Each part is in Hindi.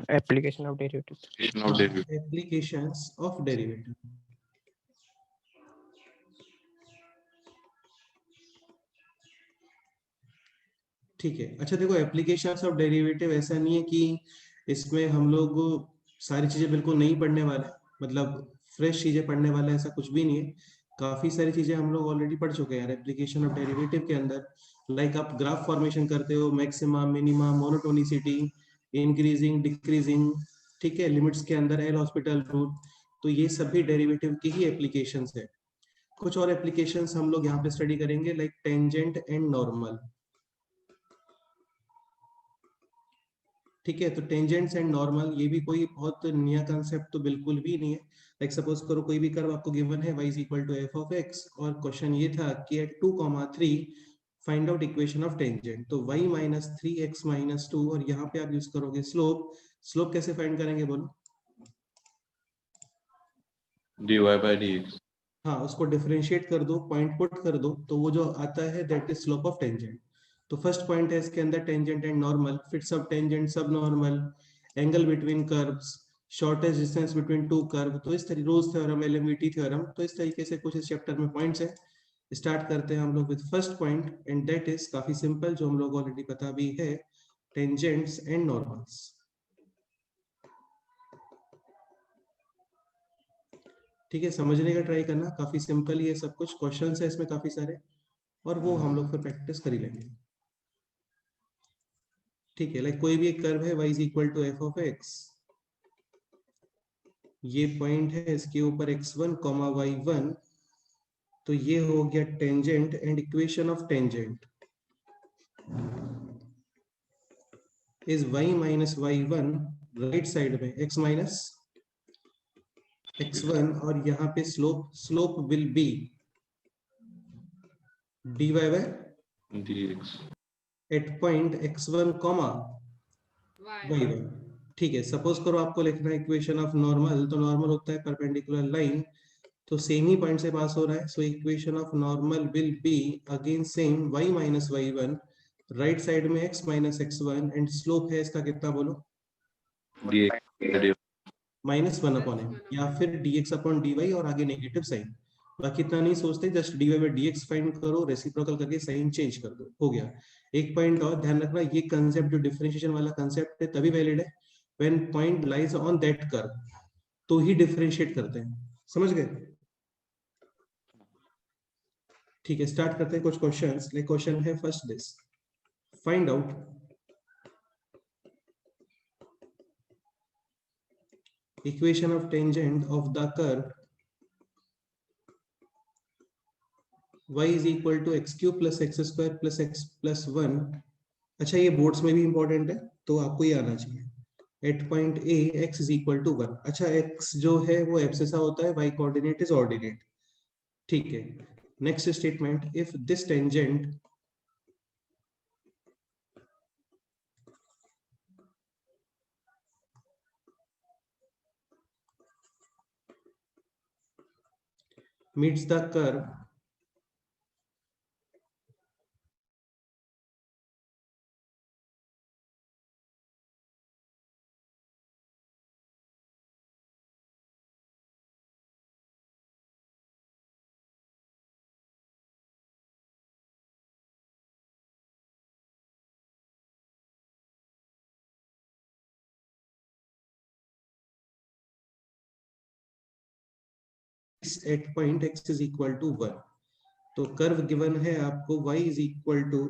Application of derivative. Applications of derivative. ठीक है, अच्छा देखो एप्लीकेशंस ऑफ डेरिवेटिव ऐसा नहीं है कि इसमें हम लोग सारी चीजें बिल्कुल नहीं पढ़ने वाले, मतलब फ्रेश चीजें पढ़ने वाले, ऐसा कुछ भी नहीं है। काफी सारी चीजें हम लोग ऑलरेडी पढ़ चुके हैं यार एप्लीकेशन ऑफ डेरिवेटिव के अंदर। लाइक आप ग्राफ फॉर्मेशन करते हो, maxima minima, monotonicity, increasing decreasing, ठीक है, लिमिट्स के अंदर एल हॉस्पिटल रूल, तो ये सभी डेरिवेटिव की ही एप्लीकेशंस है। कुछ और एप्लीकेशंस हम लोग यहाँ पे स्टडी करेंगे लाइक टेंजेंट एंड नॉर्मल। ठीक है, तो टेंजेंट्स एंड नॉर्मल ये भी कोई बहुत नया कंसेप्ट तो बिल्कुल भी नहीं है। लाइक सपोज करो कोई भी कर्व आपको गिवन है y is equal to f of x, और क्वेश्चन ये था कि at 2,3 find out equation of tangent, तो y माइनस 3x माइनस 2, और यहाँ पे आप यूज करोगे स्लोप। स्लोप कैसे फाइंड करेंगे बोलो? dy by dx। हाँ, उसको डिफरेंशिएट कर दो, पॉइंट पुट कर दो, तो वो जो आता है that is slope of tangent. तो फर्स्ट पॉइंट है इसके अंदर टेंजेंट एंड नॉर्मल, फिर सब टेंजेंट सब normal, angle between curves, shortest distance between two curve, तो इस तरीके रोज थ्योरम, एलएमवीटी थ्योरम, तो इस तरीके से कुछ इस चैप्टर में पॉइंट्स है। स्टार्ट करते हैं हम लोग with first point, and that is काफी सिंपल, जो हम लोग ऑलरेडी पता भी है, टेंजेंट्स एंड नॉर्मल्स। ठीक है, समझने का ट्राई करना, काफी सिंपल ही है सब कुछ, क्वेश्चन है इसमें काफी सारे, और वो हम लोग फिर प्रैक्टिस कर ही लेंगे। ठीक है, लाइक कोई भी एक कर्व है y is equal to f of x, ये पॉइंट है, इसके ऊपर x1 y1, तो ये हो गया tangent, and equation of tangent is y minus y1, right side में x माइनस x1, और यहाँ पे slope will be dy by dx at point x1 y1। ठीक है, सपोज करो आपको लिखना है इक्वेशन ऑफ नॉर्मल, तो नॉर्मल होता है परपेंडिकुलर लाइन, तो सेम ही पॉइंट से पास हो रहा है, so equation of normal will be again same y minus y1, right side में x minus x1, and slope है इसका कितना बोलो? dx माइनस 1/m, या फिर dx अपॉन dy, और आगे नेगेटिव साइन। बाकी इतना नहीं सोचते, just dy by dx find करो, रेसिप्रोकल करके साइन चेंज कर दो, हो गया। एक पॉइंट और ध्यान रखना, ये कंसेप्ट जो डिफरेंशिएशन वाला कंसेप्ट है तभी वैलिड है when point lies on that curve, तो ही डिफरेंशिएट करते हैं, समझ गए? ठीक है, स्टार्ट करते हैं कुछ क्वेश्चंस। लाइक क्वेश्चन है first this, find out equation of tangent of the curve y is equal to x cube plus x square plus x plus 1। अच्छा, ये बोर्ड्स में भी इंपॉर्टेंट है, तो आपको ये आना चाहिए। At point A x is equal to 1। अच्छा, x जो है वो एब्सिसा होता है, y कोऑर्डिनेट इज ऑर्डिनेट। ठीक है, next statement, if this tangent meets the curve at point x is equal to 1, तो कर्व गिवन है आपको y is equal to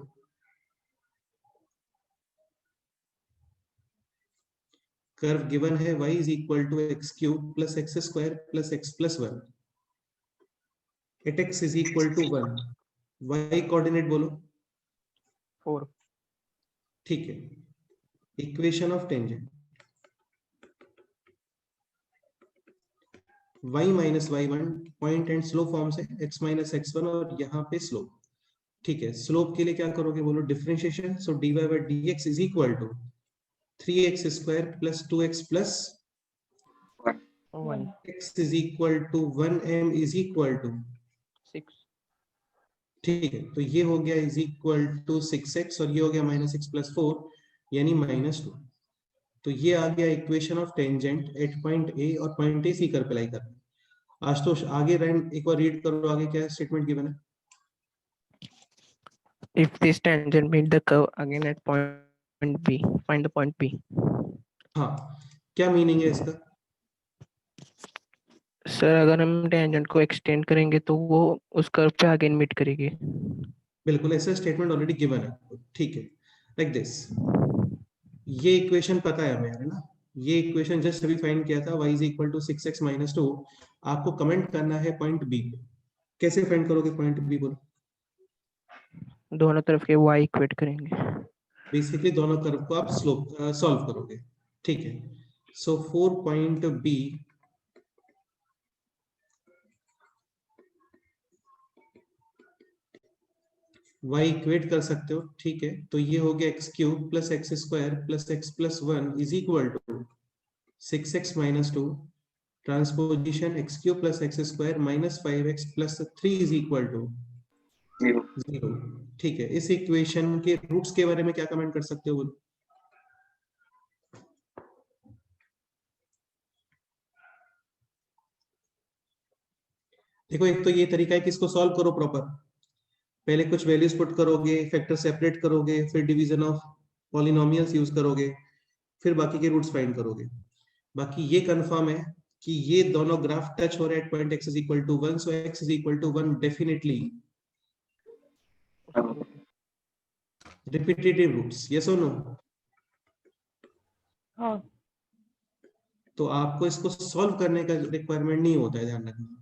y is equal to x cube plus x square plus x plus 1, at x is equal to 1, y coordinate बोलो 4। ठीक है, equation of tangent y minus y1, point and slope form से x माइनस x1, और यहाँ पे स्लोप। ठीक है, स्लोप के लिए क्या करोगे बोलो? Differentiation, so dy by dx is equal to 3x square plus 2x plus 1 x is equal to 1m is equal to 6। ठीक है, तो ये हो गया इज इक्वल टू 6x, और ये हो गया माइनस 6 प्लस 4 यानी -2। तो ये आ गया equation of tangent at point ए और पॉइंट ए सी कर अप्लाई करना है। आशुतोष आगे रैंड एक बार रीड करो, आगे क्या स्टेटमेंट गिवन है। If this tangent meet the curve again at point B, find the point B. हाँ, क्या मीनिंग है इसका? सर अगर हम टेंजेंट को एक्सटेंड करेंगे तो वो उस कर्व पे अगेन मीट करेगी। बिल्कुल ऐसा स्टेटमेंट ऑलरेडी गिवन है, ठीक है, लाइक दिस। ये इक्वेशन पता है हमें, है ना? ये इक्वेशन जस्ट अभी फाइंड किया था, y is equal to 6x minus 2। आपको कमेंट करना है पॉइंट बी पे। कैसे फाइंड करोगे पॉइंट बी, बोलो? दोनों तरफ के y इक्वेट करेंगे। बेसिकली दोनों कर्व को आप स्लोप सॉल्व करोगे, ठीक है। So 4 point B y equate कर सकते हो, ठीक है। तो ये हो गया x cube plus x square plus x plus 1 is equal to 6x minus 2 transposition x cube plus x square minus 5x plus 3 is equal to 0, ठीक है। इस इक्वेशन के रूट्स के बारे में क्या कमेंट कर सकते हो, बोलो? देखो, एक तो ये तरीका है कि इसको सॉल्व करो प्रॉपर। पहले कुछ वैल्यूज पुट करोगे, फैक्टर सेपरेट करोगे, फिर डिवीजन ऑफ पॉलिनोमियल्स यूज करोगे, फिर बाकी के रूट्स फाइंड करोगे। बाकी ये कंफर्म है कि ये दोनों ग्राफ टच हो रहे हैं point x is equal to 1, so x is equal to 1 definitely repetitive roots, yes और नो? हाँ तो आपको इसको सॉल्व करने का रिक्वायरमेंट नहीं होता है, ध्यान रखना।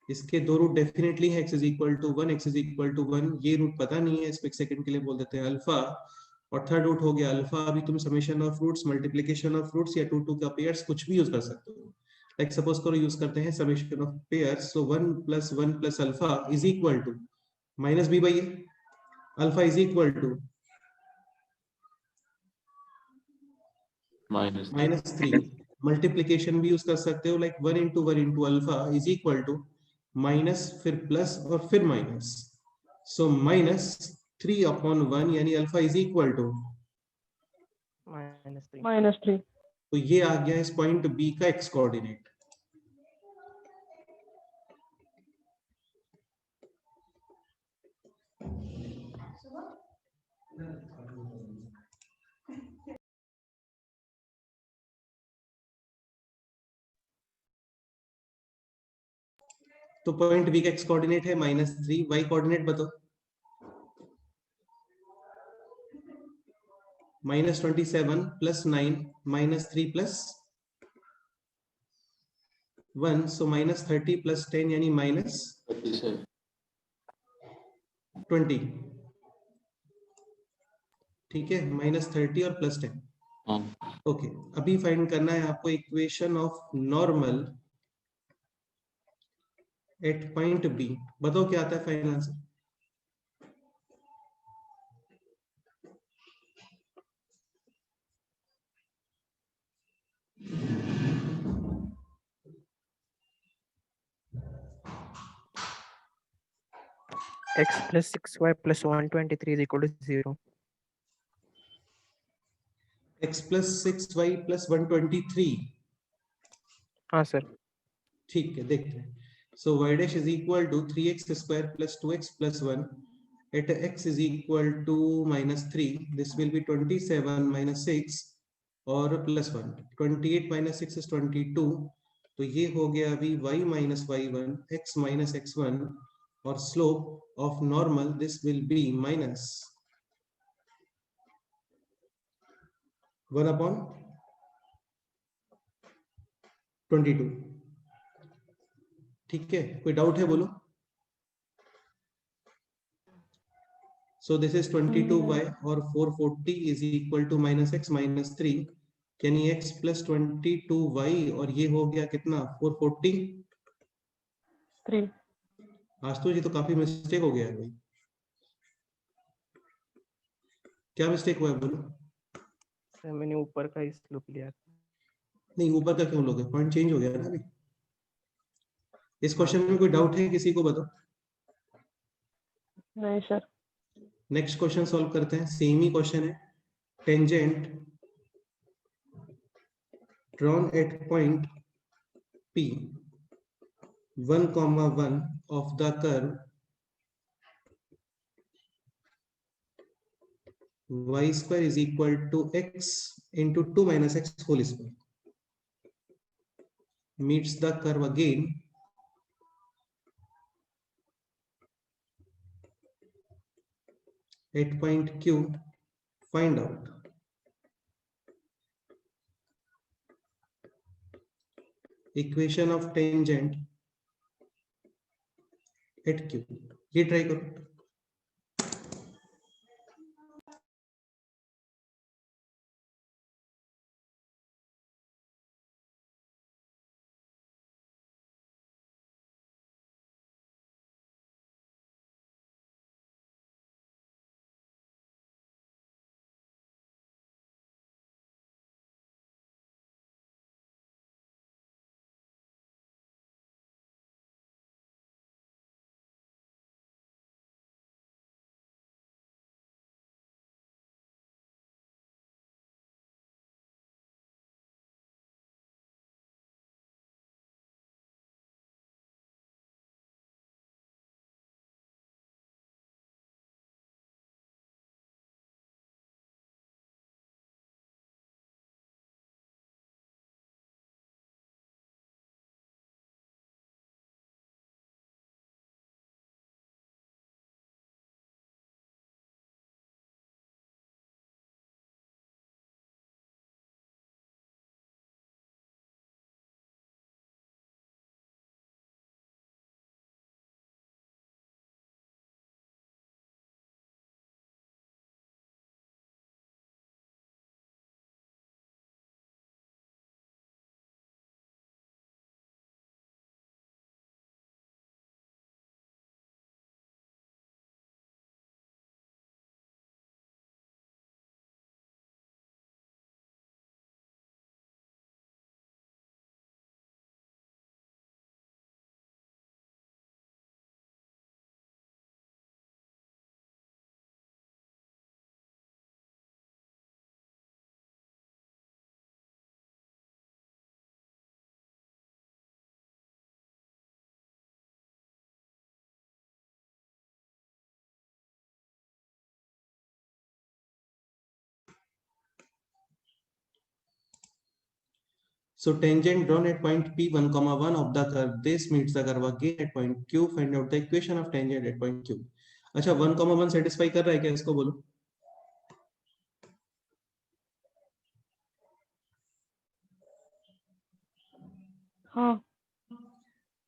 इसके दो रूट डेफिनेटली है, x is equal to 1, x is equal to 1। ये रूट पता नहीं है, इसको एक सेकंड के लिए बोल देते हैं अल्फा। और थर्ड रूट हो गया अल्फा। अभी तुम summation of roots, multiplication of roots या 2 2 का पेयर्स कुछ भी यूज कर सकते हो। लाइक सपोज करो यूज करते हैं summation of pairs, so 1 plus 1 plus alpha is equal to minus B by A. Alpha is equal to minus 3। Multiplication भी यूज कर सकते हो, like 1 into 1 into alpha is equal to minus फिर प्लस और फिर माइनस, सो माइनस 3 अपॉन 1 यानी अल्फा इज इक्वल टू -3। तो ये आ गया इस पॉइंट बी का एक्स कोऑर्डिनेट। तो पॉइंट बी का एक्स कोऑर्डिनेट है -3, वाई कोऑर्डिनेट बताओ? -27 प्लस 9 -3 प्लस 1, सो -30 प्लस 10 यानी -20, ठीक है। -30 और प्लस 10, ओके। अभी फाइंड करना है आपको equation of normal at point B. बताओ क्या आता है final answer? x plus 6y plus 123 is equal to 0. x plus 6y प्लस 123, हाँ सर। ठीक है, देखते हैं। So y dash is equal to 3x square plus 2x plus 1 at x is equal to -3, this will be 27 minus 6 और प्लस 1, 28 माइनस 6 इज 22। तो ये हो गया अभी y minus y1 x minus x1 और slope of normal this will B minus 1 upon 22, ठीक है। कोई डाउट है, बोलो? सो दिस इज 22y और 440 is equal to -x minus 3 यानी x प्लस 22y और ये हो गया कितना 443। आज तो ये तो काफी मिस्टेक हो गया है भाई। क्या मिस्टेक हुआ है, बोलो? सर मैंने ऊपर का ही स्लोप लिया था। नहीं, ऊपर का क्यों लोगे? पॉइंट चेंज हो गया ना अभी। इस क्वेश्चन में कोई डाउट है किसी को, बताओ? नहीं सर। नेक्स्ट क्वेश्चन सॉल्व करते हैं, सेम ही क्वेश्चन है। Tangent drawn at point P 1, 1 of the curve y square is equal to x into 2 minus x whole square meets the curve again at point Q. Find out equation of tangent at Q. ये ट्राई करो. So tangent drawn at point P 1, 1 of the curve. This meets the curve again at point Q. Find out the equation of tangent at point Q. अच्छा 1, 1 सेटिस्फाई कर रहा है क्या? इसको बोलो. हाँ.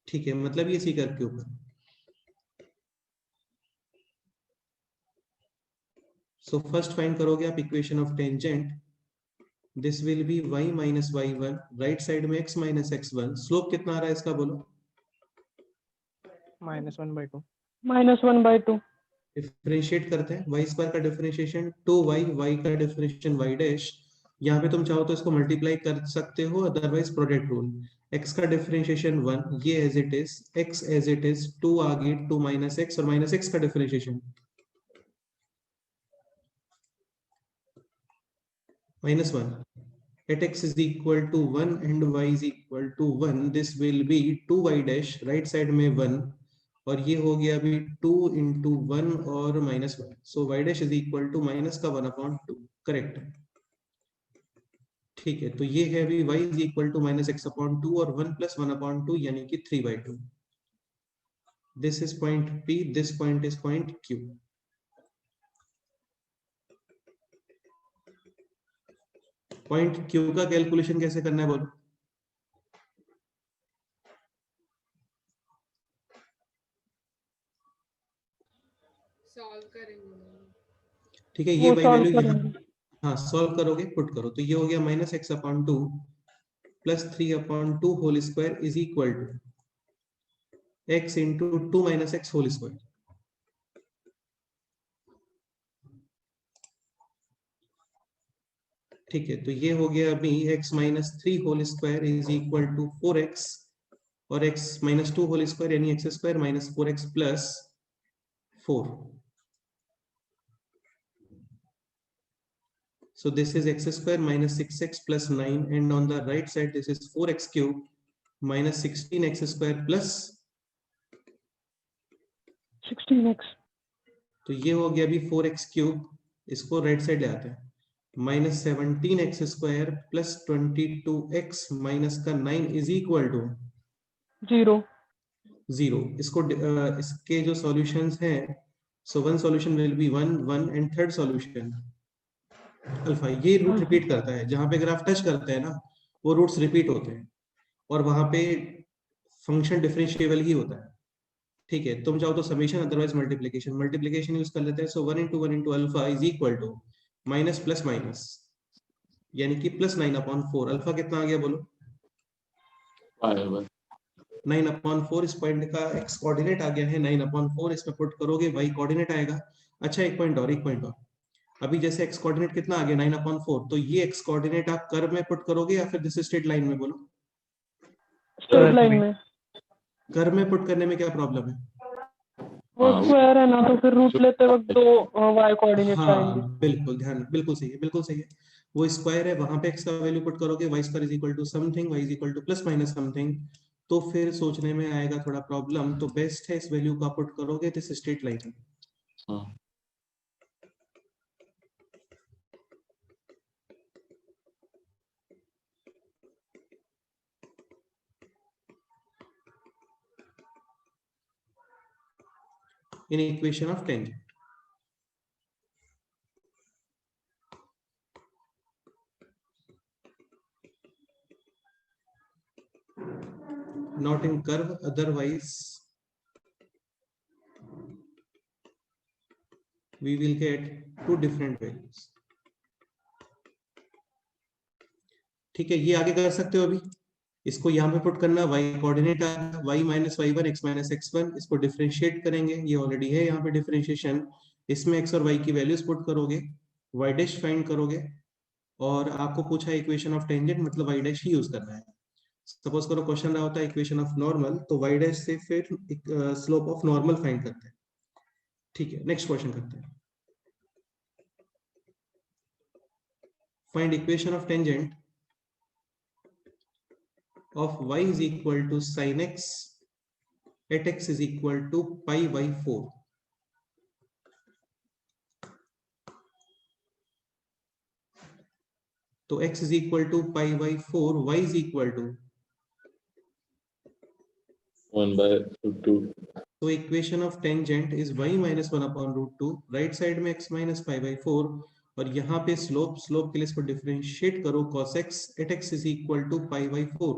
ठीक है, मतलब ये सी कर्व के ऊपर. So first find करोगे आप equation of tangent. This will be y minus y1. Right side में x minus x1. Slope कितना आ रहा है इसका बोलो. -1/2. -1/2. डिफरेंशिएट करते हैं. y स्क्वायर का डिफरेंशिएशन 2y, y का डिफरेंशिएशन y डैश. यहाँ पे तुम चाहो तो इसको मल्टीप्लाई कर सकते हो, अदरवाइज प्रोडक्ट रूल. x का डिफरेंशिएशन 1, ये as it is. x as it is. 2 आ गई, 2 माइनस x और माइनस x का differentiation -1. At x is equal to 1 and y is equal to 1, this will be 2y dash. Right side में 1 और ये हो गया अभी 2 into 1 और -1. So y dash is equal to minus का 1/2. करेक्ट. ठीक है, तो ये है अभी y is equal to -x/2 और 1 + 1/2 यानी कि 3/2. This is point P, this point is point Q. Point Q का कैलकुलेशन कैसे करना है बोलो. सॉल्व करेंगे. ठीक है, ये वो वाई सॉल्व वैल्यू यहाँ. करेंगे. हाँ, सॉल्व करोगे, पुट करो तो ये हो गया -x/2 + 3/2 whole square is equal to x into 2 minus x whole square. ठीक है, तो ये हो गया अभी x minus 3 whole square is equal to 4x और x minus 2 होल स्क्वायर यानी x square minus 4x plus 4. So this is x square minus 6x plus 9, and on the right side this is 4x cube minus 16x square plus, 16x. तो ये हो गया अभी 4x क्यूब, इसको राइट साइड ले आते हैं, minus 17x square plus 22x minus का 9 इज इक्वल टू 0. 0. इसको इसके जो सॉल्यूशंस हैं, so one solution will be 1 1 and third solution alpha. ये रूट रिपीट करता है, जहां पे ग्राफ टच करते हैं ना वो रूट्स रिपीट होते हैं, और वहां पे फंक्शन डिफरेंशिएबल ही होता है. ठीक है, तुम चाहो तो समेशन, अदरवाइज मल्टीप्लिकेशन यूज कर लेते हैं. सो 1 into अल्फा is equal to minus plus minus, यानी कि प्लस 9/4. अल्फा कितना आ गया बोलो? 9/4. इस पॉइंट का एक्स कोऑर्डिनेट आ गया है 9/4. इसमें पुट करोगे वाई कोऑर्डिनेट आएगा. अच्छा, एक पॉइंट और, अभी जैसे एक्स कोऑर्डिनेट कितना आ गया 9/4, तो ये एक्स कोऑर्डिनेट आप कर्व में पुट करोगे या फिर दिस स्ट्रेट लाइन में? बोलो. स्ट्रेट लाइन में. कर्व में पुट करने में क्या प्रॉब्लम है? वो स्क्वायर है ना, तो फिर रूट लेते वक्त दो y कोऑर्डिनेट्स आएंगे. हाँ बिल्कुल, ध्यान, बिल्कुल सही है, बिल्कुल सही है. वो स्क्वायर है, वहां पे x का वैल्यू पुट करोगे, y square is equal to something, y is equal to plus minus something, तो फिर सोचने में आएगा थोड़ा प्रॉब्लम. तो बेस्ट है इस वैल्यू को आप पुट करोगे दिस स्ट्रेट लाइन में. in equation of tangent. Not in curve, otherwise we will get two different values. ठीक है, ये आगे कर सकते हो. अभी इसको यहाँ पे पुट करना, y कोऑर्डिनेट आ, y minus y1 x minus x1, इसको डिफरेंशिएट करेंगे, ये ऑलरेडी है यहाँ पे डिफरेंशिएशन. इसमें x और y की वैल्यूज पुट करोगे, y डैश फाइंड करोगे, और आपको पूछा इक्वेशन ऑफ टेंजेंट, मतलब y डैश ही यूज करना है. सपोज करो क्वेश्चन रहा होता है इक्वेशन ऑफ नॉर्मल, तो y डैश से फिर स्लोप ऑफ नॉर्मल फाइंड करते हैं. ठीक है, नेक्स्ट क्वेश्चन करते हैं. Find equation of tangent of y is equal to sin x at x is equal to pi by 4. तो x is equal to pi by 4, y is equal to 1/√2. So equation of tangent is y minus 1/√2. Right side में x minus pi by 4, और यहाँ पे स्लोप के लिए इसको डिफरेंशिएट करो, cos x at x is equal to pi by 4.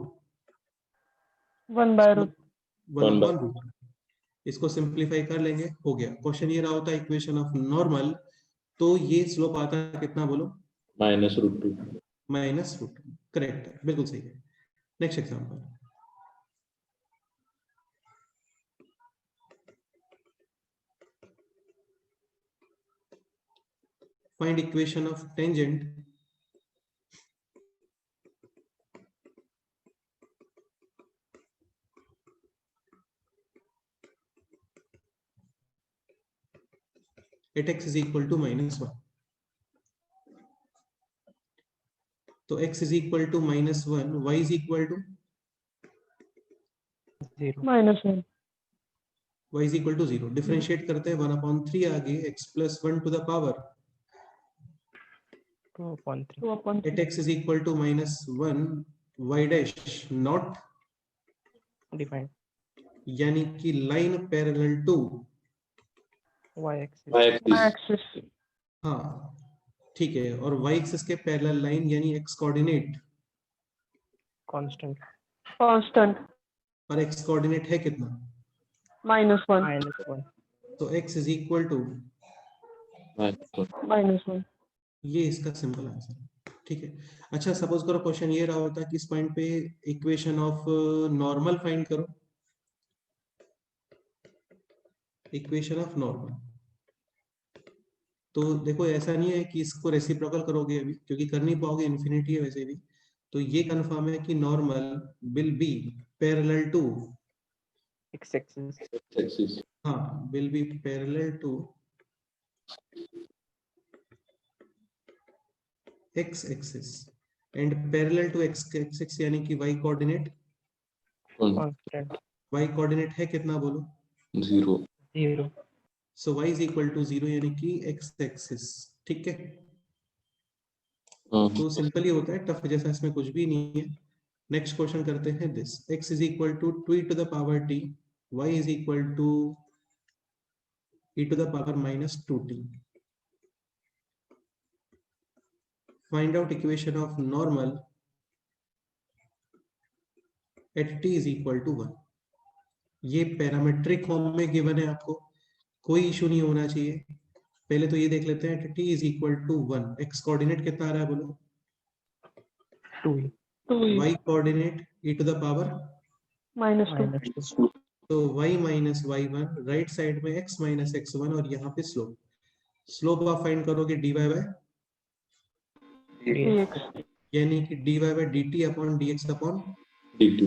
1/√2. इसको सिंप्लीफाई कर लेंगे, हो गया. क्वेश्चन ये रहा होता है इक्वेशन ऑफ नॉर्मल, तो ये स्लोप आता है कितना बोलो? -√2. -√2. करेक्ट है, बिल्कुल सही है. Next example. Find equation of tangent at x is equal to -1. तो x is equal to -1, y is equal to 0. -1. y is equal to 0. Differentiate करते हैं, 1/3 आगे, x plus 1 to the power 2/3. 2/3. at x is equal to -1, y dash not, Defined. यानी कि line parallel to Y-axis. Axis. हाँ ठीक है, और y एक्सिस के पैरेलल लाइन यानी x कोऑर्डिनेट, Constant. Constant. और x कोऑर्डिनेट है कितना? -1. -1. तो x is equal to, -1. ये इसका सिंपल आंसर है. ठीक है. अच्छा, सपोज करो क्वेश्चन ये रहा होता है कि इस पॉइंट पे इक्वेशन ऑफ नॉर्मल फाइंड करो. इक्वेशन ऑफ नॉर्मल, तो देखो ऐसा नहीं है कि इसको रेसिप्रोकल करोगे अभी, क्योंकि कर नहीं पाओगे, इन्फिनिटी है वैसे भी. तो ये कंफर्म है कि normal will be parallel to, X-axis. हाँ, will be parallel to x axis and parallel to x axis यानी कि y coordinate, constant y coordinate है कितना बोलो? 0. 0 So y is equal to 0 यानी कि x axis, ठीक है? तो सिंपल ही होता है, टफ जैसा इसमें कुछ भी नहीं है। नेक्स्ट क्वेश्चन करते हैं this, x is equal to 2e to the power t, y is equal to e to the power minus 2t. Find out equation of normal at t is equal to 1. ये पैरामेट्रिक फॉर्म में गिवन है आपको, कोई इशू नहीं होना चाहिए। पहले तो ये देख लेते हैं t is equal to 1, x coordinate कितना आ रहा है बोलो? 2 y coordinate e to the power, -2 तो y minus y1, right side में x minus x1 और यहाँ पे स्लोप। स्लोप आप फाइंड करोगे dy by dx यानी कि dy by dt upon dx upon dt.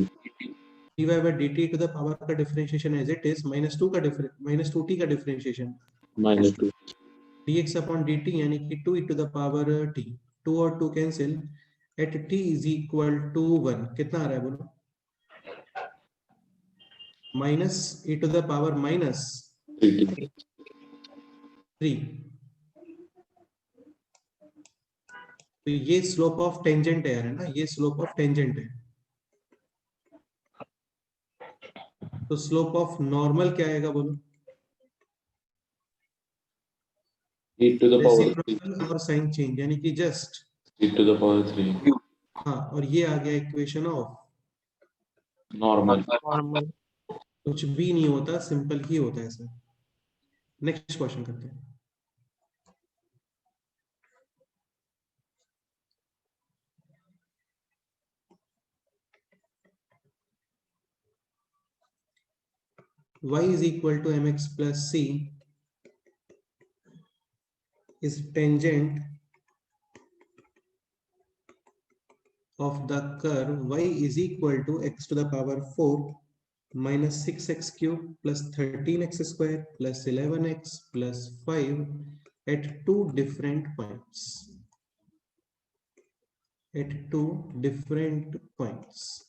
dy by dt to the power का differentiation as it is -2t का डिफरेंशिएशन -2. dx अपॉन dt यानी कि 2e to the power t, 2 और 2 cancel, at t is equal to 1 कितना आ रहा है बोलो? Minus e to the power minus 3t. 3। तो ये स्लोप ऑफ टेंजेंट है यार, है ना, ये स्लोप ऑफ टेंजेंट है। तो स्लोप ऑफ नॉर्मल क्या आएगा बोलो? e to the power 3. Reciprocal और साइन चेंज यानी कि just e to the power 3. हाँ, और ये आ गया इक्वेशन ऑफ Normal. normal कुछ भी नहीं होता, सिंपल ही होता है सर। नेक्स्ट क्वेश्चन करते हैं। y is equal to mx plus c is tangent of the curve y is equal to x to the power 4 minus 6x cube plus 13x square plus 11x plus 5 at two different points. At two different points,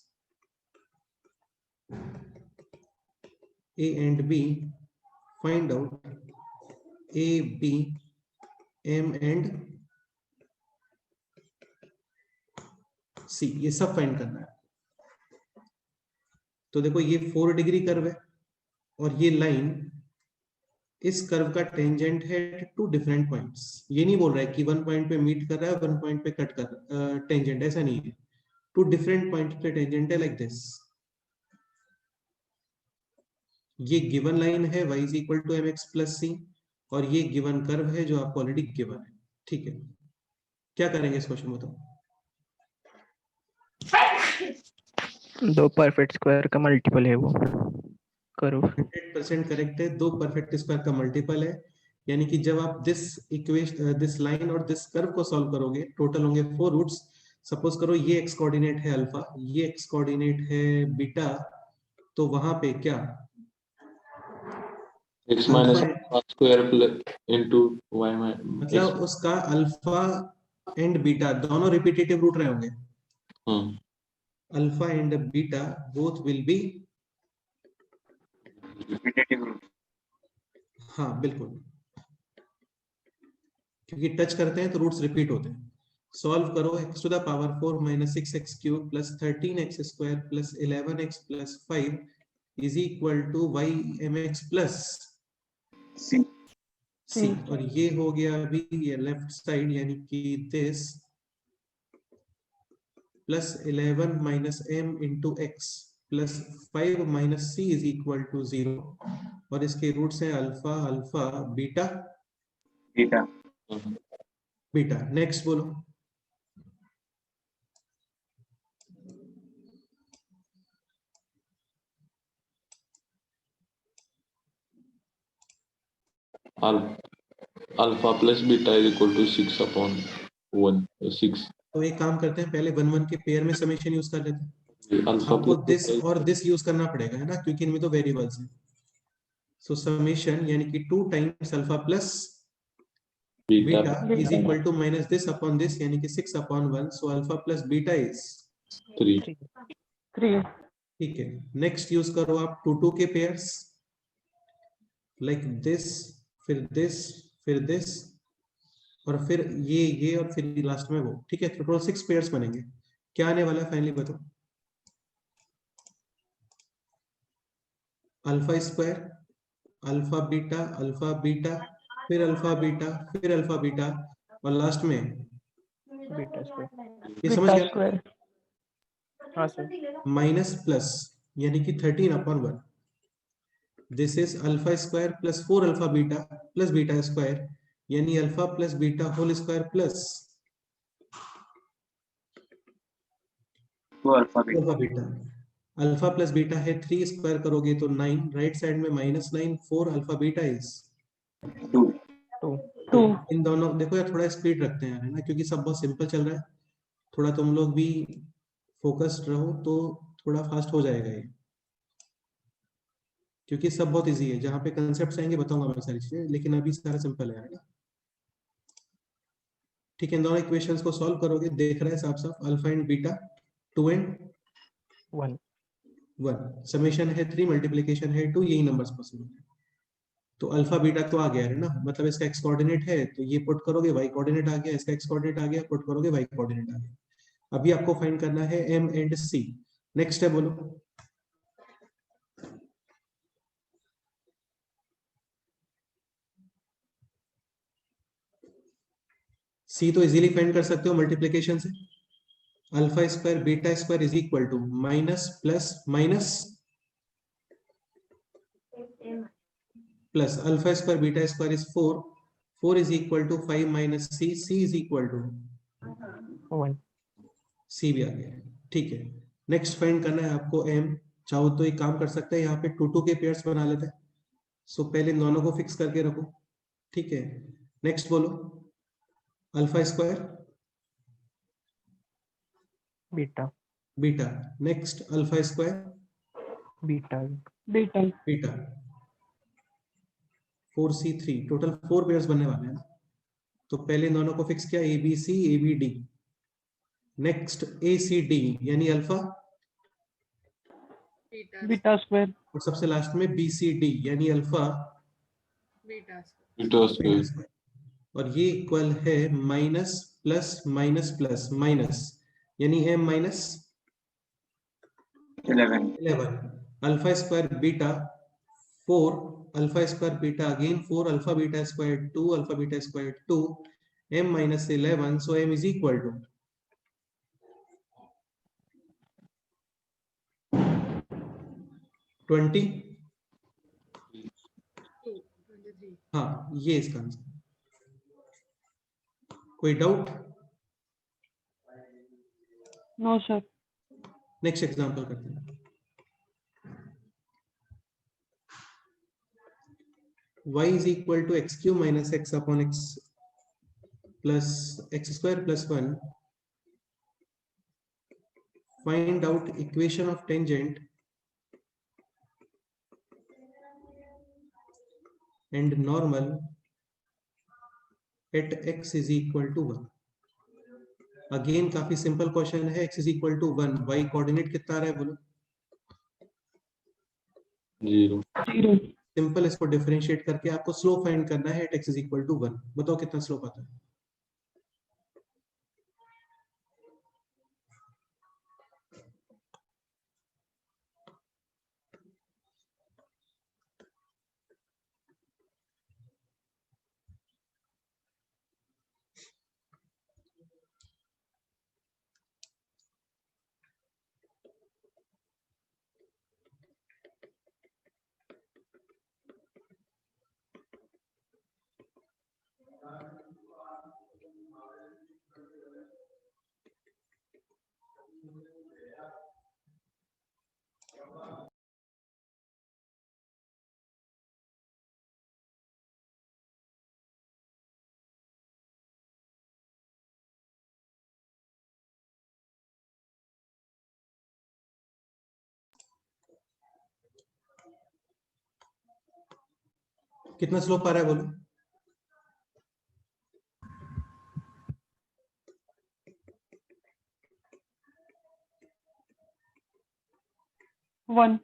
A and B. Find out A, B, M and C, ये सब फाइंड करना है। तो देखो ये 4 डिग्री कर्व है और ये लाइन इस कर्व का टेंजेंट है टू डिफरेंट पॉइंट्स। ये नहीं बोल रहा है कि 1 पॉइंट पे मीट कर रहा है, 1 पॉइंट पे कट कर टेंजेंट, ऐसा नहीं है। टू डिफरेंट पॉइंट पे टेंजेंट है, लाइक दिस। ये गिवन लाइन है y is equal to mx plus c और ये गिवन कर्व है जो आपको ऑलरेडी गिवन है, ठीक है। क्या करेंगे इस क्वेश्चन में? तो दो परफेक्ट स्क्वायर का मल्टीपल है वो करो। 100% करेक्ट है, दो परफेक्ट स्क्वायर का मल्टीपल है, यानी कि जब आप दिस लाइन और दिस कर्व को सॉल्व करोगे, टोटल होंगे 4 रूट्स। सपोज करो ये x कोऑर्डिनेट है अल्फा, ये x कोऑर्डिनेट है बीटा, तो वहां पे क्या x minus square plus into y minus मतलब उसका अल्फा एंड बीटा दोनों रिपीटेटिव रूट रहे होंगे। Alpha and beta both will be repetitive root. हाँ बिल्कुल, क्योंकि टच करते हैं तो रूट्स रिपीट होते हैं। सॉल्व करो x to the power 4 minus 6x cube plus 13x square plus 11x plus 5 is equal to y mx plus c। और ये हो गया अभी ये लेफ्ट साइड, यानी कि this plus 11 minus m into x plus 5 minus c is equal to 0 और इसके रूट्स हैं alpha alpha beta Beta. Beta. Next बोलो। Alpha plus beta is equal to 6 upon 1. 6. तो एक काम करते हैं, पहले 1 1 के पेयर में समेशन यूज कर लेते हैं। Alpha आपको plus दिस और दिस यूज करना पड़ेगा, है ना, क्योंकि इनमें तो वेरिएबल्स हैं। सो समेशन यानी कि 2 times alpha plus beta beta is equal to minus this upon this, यानी कि 6 upon 1, so alpha plus beta is 3. 3. 3. ठीक है। नेक्स्ट यूज करो आप 2 के पेयर्स, लाइक दिस, फिर दिस, फिर दिस, और फिर ये और फिर लास्ट में वो। ठीक है, टोटल 6 पेयर्स बनेंगे। क्या आने वाला है फाइनली बताओ? अल्फा स्क्वायर, अल्फा बीटा, फिर अल्फा बीटा, फिर अल्फा बीटा, और लास्ट में बीटा स्क्वायर. ये समझ बीटा गया? स्क्वायर. हाँ सर. माइनस प्लस, यानी कि 13 upon 1। This is alpha square plus 4 alpha beta plus beta square, यानी alpha plus beta whole square plus 2 alpha alpha beta. Alpha plus beta है 3, स्क्वायर करोगे तो 9, राइट साइड में -9, 4 अल्फा बीटा इज 2. 2. 2. इन दोनों देखो यार, थोड़ा स्पीड रखते हैं है ना, क्योंकि सब बहुत सिंपल चल रहा है। थोड़ा तुम लोग भी फोकस्ड रहो तो थोड़ा फास्ट हो जाएगा ये, क्योंकि सब बहुत इजी है। जहाँ पे कंसेप्ट आएंगे बताऊंगा मैं सारी चीजें, लेकिन अभी सारा सिंपल है ना। ठीक है, इन दोनों इक्वेशंस को सॉल्व करोगे, देख रहा है साफ साफ, alpha and beta 2 and 1. 1, summation है 3, मल्टीप्लीकेशन है 2, यही नंबर्स पॉसिबल है। तो अल्फा बीटा तो आ गया है ना, मतलब इसका एक्स कोऑर्डिनेट है, तो ये पुट करोगे वाई कोऑर्डिनेट आ गया, इसका एक्स कोऑर्डिनेट आ गया, पुट करोगे वाई कोऑर्डिनेट आ गया। अभी आपको फाइंड करना है एम एंड सी। नेक्स्ट है, बोलो। सी तो इजीली फाइंड कर सकते हो मल्टीप्लीकेशन से। Alpha square beta square is equal to minus plus minus plus, alpha square beta square is 4, 4 is equal to 5 minus C, C is equal to 1. C भी आ गया। ठीक है, नेक्स्ट फाइंड करना है आपको एम। चाहो तो एक काम कर सकते हैं, यहाँ पे 2 के पेयर्स बना लेते हैं। सो पहले इन दोनों को फिक्स करके रखो। ठीक है, नेक्स्ट बोलो। Alpha square beta. Beta, next alpha square beta. Beta. Beta, 4c3, total 4 pairs बनने वाले हैं ना। तो पहले इन दोनों को फिक्स किया, A B C A B D, next A C D यानी अल्फा, बीटा बीटा स्क्वायर. और सबसे लास्ट में बी सी डी यानी alpha beta beta beta square. Square. और ये इक्वल है minus plus minus plus minus, यानी m minus 11, alpha square beta 4, alpha square beta again 4, alpha beta square 2, alpha beta square 2, m minus 11, so m is equal to 20। 23। हाँ, ये इसका आंसर। कोई doubt? No sir. Next example करते हैं। y is equal to x cube minus x upon x plus x square plus 1. Find out equation of tangent and normal at x is equal to 1. Again काफी सिंपल क्वेश्चन है। x is equal to 1, y coordinate कितना आ रहा है बोलो? 0. 0. सिंपल, इसको डिफरेंशिएट करके आपको स्लोप फाइंड करना है at x is equal to 1। बताओ कितना स्लोप आता है? कितना स्लोप आ रहा है बोलो? 1.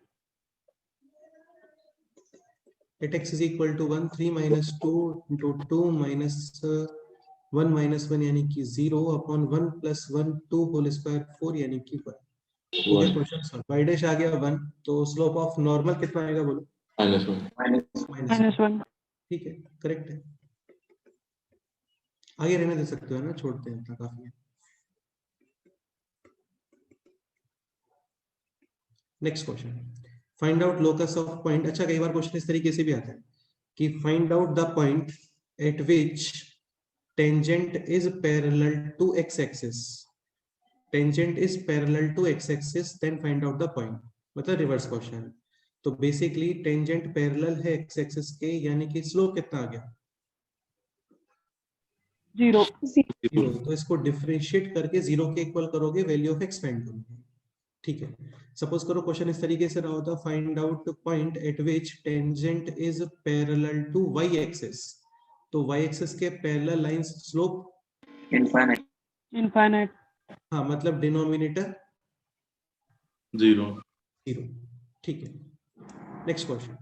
at x is equal to 1, 3 minus 2 into 2 minus 1 minus 1 यानी कि 0 upon 1 plus 1 2 whole square 4 यानी कि 1 हो गया 1 क्वेश्चन सॉल्व। y डैश आ गया 1, तो स्लोप ऑफ नॉर्मल कितना आएगा बोलो? -1 माइनस -1. ठीक है, करेक्ट है। आगे रहने दे सकते हो ना, छोड़ते हैं इतना काफी है। Next question, find out locus of point. अच्छा, कई बार क्वेश्चन इस तरीके से भी आता है कि find out the point at which tangent is parallel to x axis, tangent is parallel to x axis, then find out the point, मतलब रिवर्स क्वेश्चन। तो बेसिकली टेंजेंट पैरेलल है एक्स एक्सिस के, यानी कि स्लोप कितना आ गया? 0. 0। तो इसको डिफरेंशिएट करके 0 के इक्वल करोगे, वैल्यू ऑफ एक्स फाइंड करोगे। ठीक है, सपोज करो क्वेश्चन इस तरीके से रहा होता, find out point at which tangent is parallel to y axis. तो वाई एक्सिस के पैरेलल लाइंस स्लोप Infinite. हाँ, मतलब डिनोमिनेटर 0 0। ठीक है, next question,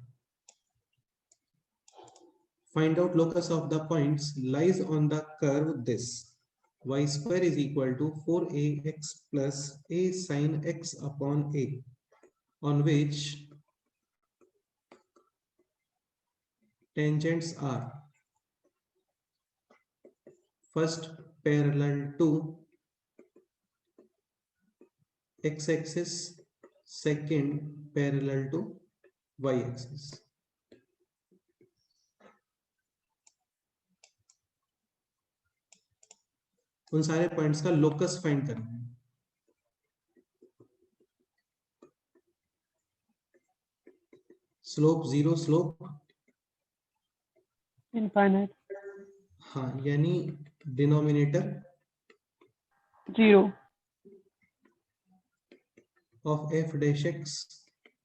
find out locus of the points lies on the curve this y square is equal to 4ax plus a sin x upon a, on which tangents are first parallel to x axis, second parallel to y axis। उन सारे पॉइंट्स का लोकस फाइंड करना है। Slope 0, slope Infinite. हाँ, यानी denominator 0. of f dash x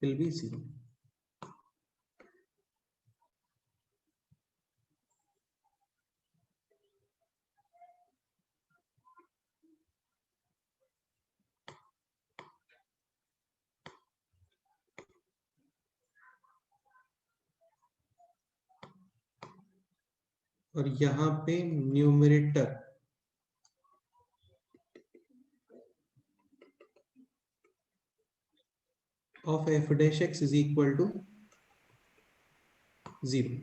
will be 0। और यहाँ पे numerator of f dash x is equal to 0।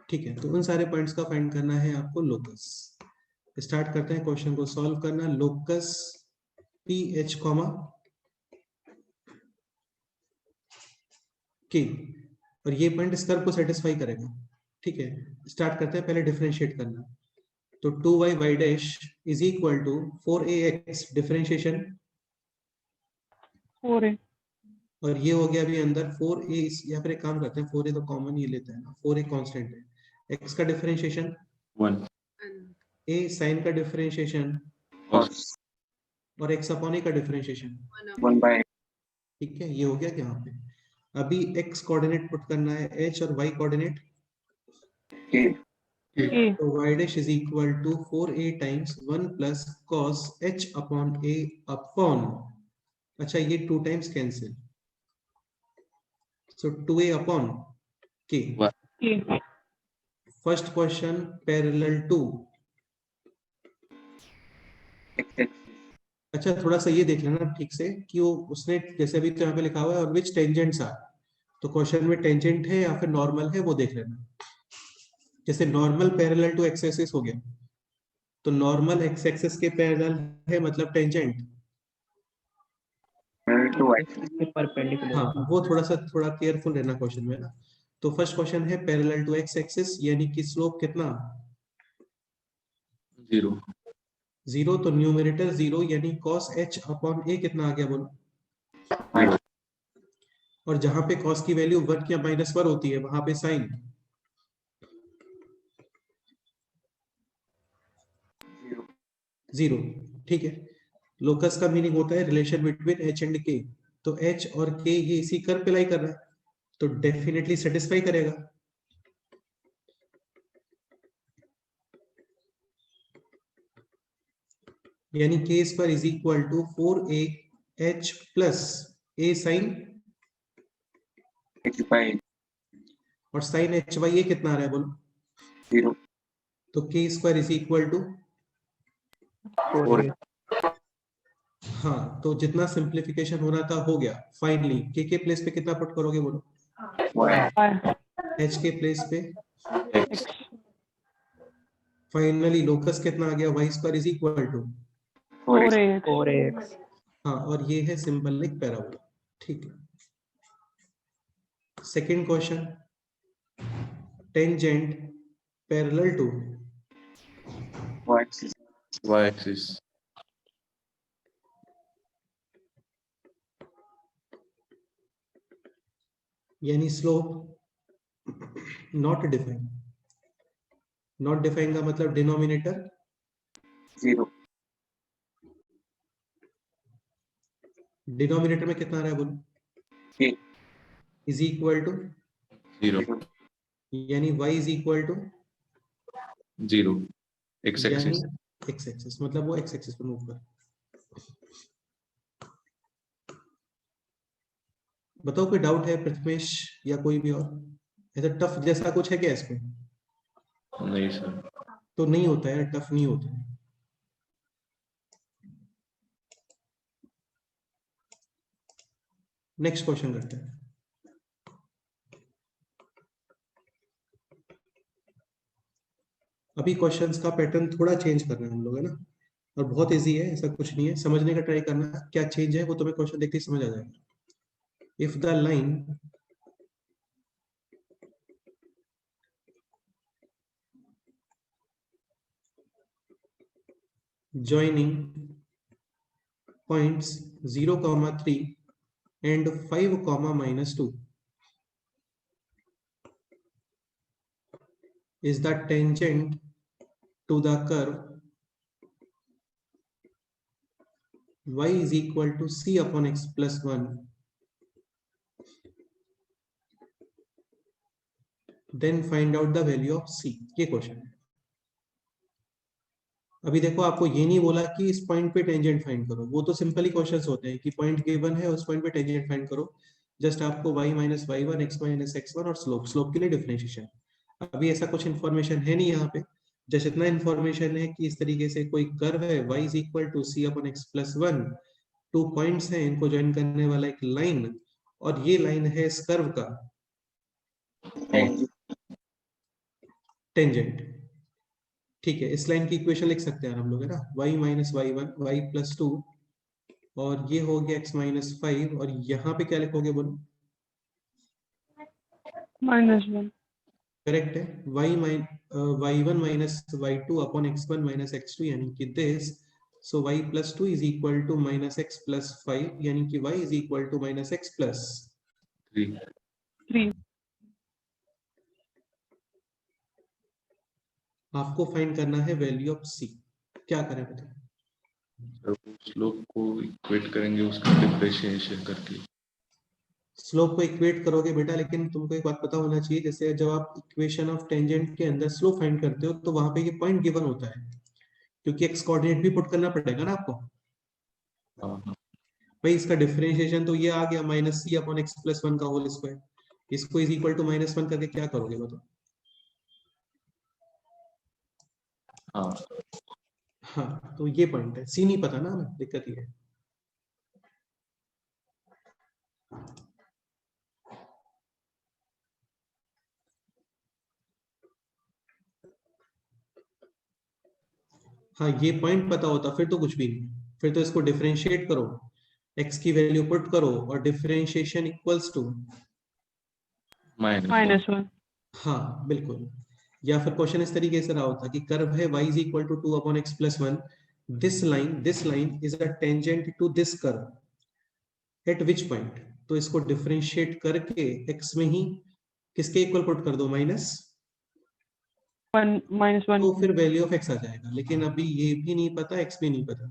ठीक है, तो उन सारे पॉइंट्स का फाइंड करना है आपको लोकस। स्टार्ट करते हैं क्वेश्चन को सॉल्व करना। लोकस पी एच कॉमा के, और ये पॉइंट इस कर्व को सेटिस्फाई करेगा। ठीक है, स्टार्ट करते हैं, पहले डिफरेंशिएट करना। तो 2y y dash is equal to 4ax, differentiation 4a. और ये हो गया अभी अंदर 4a, या फिर एक काम करते हैं 4a तो कॉमन ये लेते हैं ना, 4a कांस्टेंट है। x का डिफरेंशिएशन 1 a, sin का डिफरेंशिएशन cos और x अपॉन a का डिफरेंशिएशन 1/. ठीक है, ये हो गया यहाँ पे। अभी x कोऑर्डिनेट पुट करना है h और y कोऑर्डिनेट A. तो y dash is equal to 4a times 1 plus cos h upon a upon, अच्छा ये 2 times cancel, so 2a upon k। A. First question parallel to, अच्छा थोड़ा सा ये देख लेना ठीक से कि वो उसने जैसे अभी तो यहाँ पे लिखा हुआ है और विच टेंजेंट्स आर, तो क्वेश्चन में टेंजेंट है या फिर नॉर्मल है वो देख लेना। जैसे normal parallel to x axis हो गया, तो नॉर्मल एक्स एक्सिस के पैरेलल है मतलब टेंजेंट परपेंडिकुलर। हाँ, वो थोड़ा केयरफुल रहना क्वेश्चन में ना। तो फर्स्ट क्वेश्चन है पैरेलल टू एक्स एक्सिस, यानी कि स्लोप कितना 0 0, तो न्यूमरेटर 0 यानी cos h अपॉन a कितना आ गया बोलो। और जहां पे cos की वैल्यू 1 या -1 होती है वहां पे साइन 0। ठीक है, लोकस का मीनिंग होता है relation between h and k, तो h और k ये इसी कर्व पे लाई कर रहा है, तो डेफिनेटली सेटिस्फाई करेगा। यानी k square is equal to 4a h plus a sine h by और साइन एच वाई ये कितना आ रहा है बोलो? 0 तो के स्क्वायर इज इक्वल टू, 4 हाँ तो जितना सिंप्लीफिकेशन होना था हो गया फाइनली। के प्लेस पे कितना पुट करोगे बोलो? y y एच के प्लेस पे x फाइनली लोकस कितना आ गया? Y square is equal to, 4x 4ax 4ax हाँ और ये है सिंबलिक पैराबोला। ठीक है, second question, tangent parallel to y axis y-axis, यानी slope not define. Not define का मतलब डिनोमिनेटर 0 डिनोमिनेटर में कितना आ रहा है बोलो? k इज इक्वल टू, 0, यानी y इज इक्वल टू 0, यानी x-axis, x एक्सिस, मतलब वो x एक्सिस पे मूव कर। बताओ कोई डाउट है प्रथमेश या कोई भी और? ऐसा टफ जैसा कुछ है क्या इसमें? नहीं सर, तो नहीं होता है, टफ नहीं होता है। नेक्स्ट क्वेश्चन करते हैं। अभी क्वेश्चंस का पैटर्न थोड़ा चेंज कर रहे हैं हम लोग, है ना, और बहुत इजी है, ऐसा कुछ नहीं है, समझने का ट्राई करना क्या चेंज है, वो तुम्हें क्वेश्चन देखते ही समझ आ जाएगा। If the line joining points 0, 3 and 5, -2 is the tangent to the curve y is equal to c upon x plus 1, then find out the value of c। ये क्वेश्चन है। अभी देखो आपको ये नहीं बोला कि इस पॉइंट पे टेंजेंट फाइंड करो, वो तो सिंपल ही क्वेश्चंस होते हैं कि पॉइंट गिवन है उस पॉइंट पे टेंजेंट फाइंड करो। जस्ट आपको y minus y1 x minus x1 और स्लोप के लिए डिफरेंशिएशन। अभी ऐसा कुछ इन्फॉर्मेशन है नहीं यहाँ पे, जस्ट इतना इन्फॉर्मेशन है कि इस तरीके से कोई कर्व है y is equal to c upon x plus 1, 2 points हैं, इनको ज्वाइन करने वाला एक लाइन, और ये लाइन है इस कर्व का टेंजेंट। ठीक है, इस लाइन की इक्वेशन लिख सकते हैं हम लोग, है ना, y minus y1 y plus 2 और ये हो गया x माइनस 5, और यहाँ पे क्या लिखोगे बोलो? -1 करेक्ट है, y1 minus y2 upon x1 minus x2 यानी कि this. So y plus 2 is equal to minus x plus 5 यानी कि y is equal to minus x plus 3, 3 आपको फाइंड करना है वैल्यू ऑफ c। क्या करें बताओ? स्लोप को इक्वेट करेंगे उसका डिफरेंशिएशन करके। स्लोप को इक्वेट करोगे बेटा, लेकिन तुमको एक बात पता होना चाहिए, जैसे जब आप इक्वेशन ऑफ टेंजेंट के अंदर स्लोप फाइंड करते हो तो वहां पे ये पॉइंट गिवन होता है, क्योंकि एक्स कोऑर्डिनेट भी पुट करना पड़ेगा ना आपको। हाँ, भाई इसका डिफरेंशिएशन तो ये आ गया माइनस सी अपॉन एक्स प्लस 1 का होल स्क्वायर, इसको इज इक्वल टू -1 करके क्या करोगे बताओ? हाँ, हाँ तो ये पॉइंट है, सी नहीं पता ना हमें, दिक्कत ये है। हाँ ये पॉइंट पता होता फिर तो कुछ भी नहीं, फिर तो इसको डिफरेंशिएट करो, x की वैल्यू पुट करो और डिफरेंशिएशन इक्वल्स टू -1 हाँ बिल्कुल। या फिर क्वेश्चन इस तरीके से रहा होता कि कर्व है y is equal to 2 upon x plus 1, this line is a tangent to this curve at which point, तो इसको डिफरेंशिएट करके x में ही किसके इक्वल पुट कर दो माइनस, 1 तो फिर वैल्यू ऑफ x आ जाएगा। लेकिन अभी ये भी नहीं पता, x भी नहीं पता,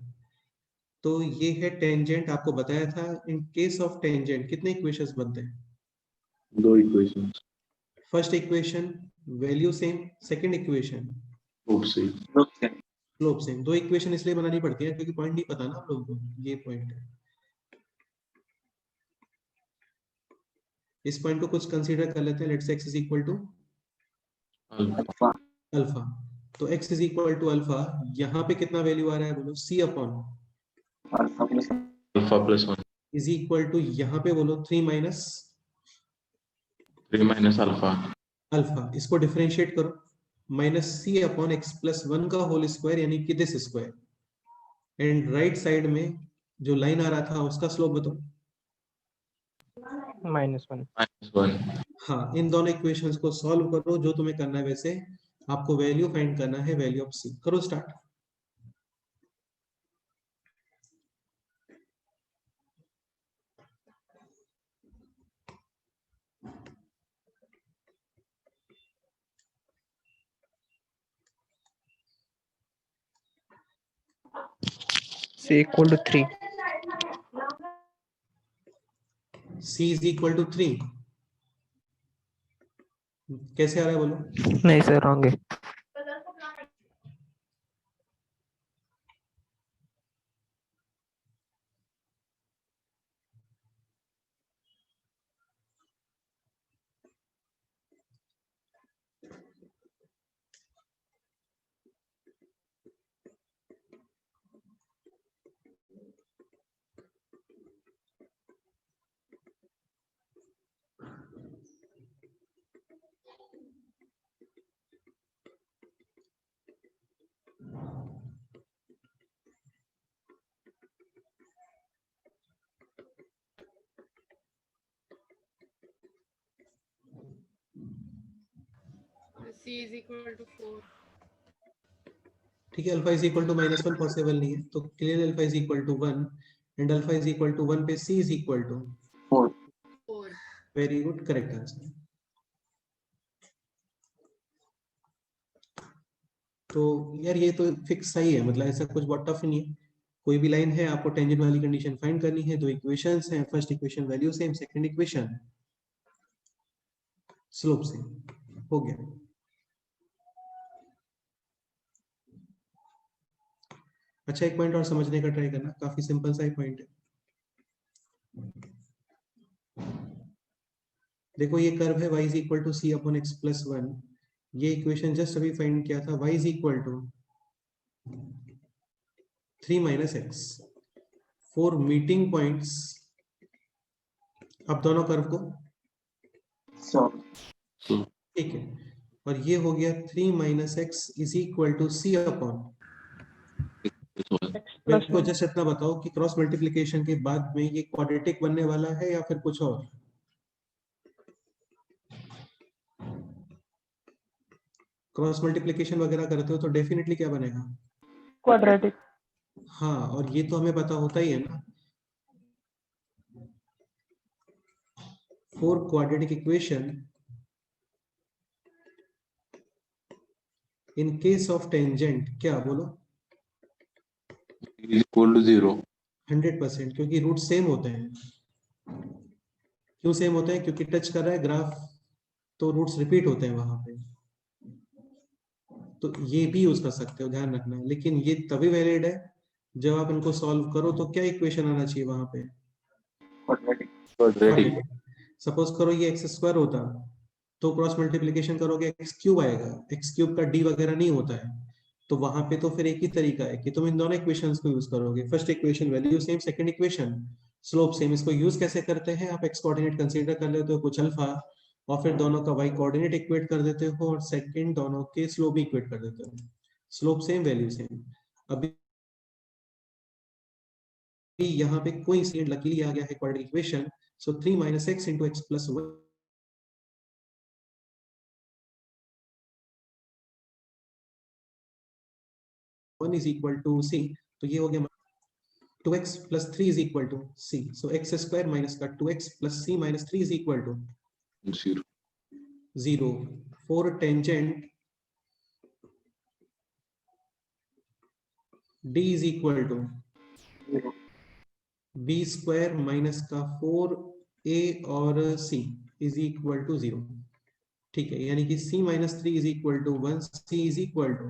तो ये है टेंजेंट। आपको बताया था इन केस ऑफ टेंजेंट कितने इक्वेशंस बनते हैं? 2 equations, first equation value same, second equation root से। Slope same. 2 इक्वेशन इसलिए बनानी पड़ती है क्योंकि पॉइंट नहीं पता ना हम लोगों को, ये पॉइंट है। इस पॉइंट को कुछ कंसीडर कर लेते हैं, let's say x is equal to alpha alpha alpha. तो x is equal to alpha, यहाँ पे कितना वैल्यू आ रहा है बोलो, c upon alpha plus alpha plus 1 is equal to यहाँ पे बोलो 3 माइनस 3 minus alpha अल्फा। इसको डिफरेंशिएट करो, minus c upon x plus 1 का होल स्क्वायर यानी कि this square, and right side में जो लाइन आ रहा था उसका स्लोप बताओ। -1. minus 1 हाँ, इन दोनों इक्वेशंस को सॉल्व करो, जो तुम्हें करना है वैसे आपको वैल्यू फाइंड करना है, वैल्यू ऑफ c। करो start. C equal to 3. c is equal to 3, कैसे आ रहा है बोलो। नहीं सर, रॉन्ग है. C is equal to 4. ठीक है, alpha is equal to -1 possible नहीं है, तो clear alpha is equal to 1 and alpha is equal to 1 पे c is equal to 4 4. Very good, correct answer. तो यार ये तो फिक्स सही है, मतलब ऐसा कुछ बहुत टफ नहीं है। कोई भी लाइन है, आपको टेंजेंट वाली कंडीशन फाइंड करनी है, दो इक्वेशंस हैं, first equation value same, second equation slope same, हो गया। अच्छा, एक पॉइंट और समझने का ट्राई करना, काफी सिंपल सा ही पॉइंट है। देखो ये कर्व है y is equal to c upon x plus 1, ये इक्वेशन जस्ट अभी फाइंड किया था, y is equal to 3 minus x for meeting points. अब दोनों कर्व को सॉल्व ठीक है, और ये हो गया 3 minus x is equal to c upon. plus 1 x मेरे प्लस को जस्ट इतना बताओ कि क्रॉस मल्टीप्लिकेशन के बाद में ये क्वाड्रेटिक बनने वाला है या फिर कुछ और। क्रॉस मल्टीप्लिकेशन वगैरह करते हो तो डेफिनेटली क्या बनेगा, क्वाड्रेटिक। हाँ, और ये तो हमें पता होता ही है ना। Four quadratic equation in case of tangent क्या बोलो, is equal to 0 100%, क्योंकि रूट सेम होते हैं। क्यों सेम होते हैं, क्योंकि टच कर रहा है ग्राफ, तो रूट्स रिपीट होते हैं वहां पे। तो ये भी यूज कर सकते हो, ध्यान रखना। लेकिन ये तभी वैलिड है जब आप इनको सॉल्व करो, तो क्या इक्वेशन आना चाहिए वहां पे, क्वाड्रेटिक quadratic सपोज करो ये एक्स स्क्वायर होता तो क्रॉस मल्टीप्लिकेशन करोगे एक्स क्यूब आएगा, एक्स क्यूब का डी वगैरह नहीं होता है, तो वहां पे तो फिर एक ही तरीका है कि तुम इन दोनों इक्वेशंस को यूज करोगे। First equation value same, second equation slope same. इसको यूज कैसे करते हैं, आप एक्स कोऑर्डिनेट कंसीडर कर लेते हो कुछ अल्फा, और फिर दोनों का वाई कोऑर्डिनेट इक्वेट कर देते हो, और सेकंड दोनों के स्लोप भी इक्वेट कर देते हो। Slope same, value same. अभी यहाँ पे कोई इंसिडेंट लकीली आ गया है quadratic equation, so 3 minus x into x plus 1 is equal to c. तो ये हो गया 2x plus 3 is equal to c. So x square minus का 2x plus c minus 3 is equal to 0 0. For tangent d is equal to 0 b square minus का 4a और c is equal to 0. ठीक है, यानी कि c minus 3 is equal to 1, c is equal to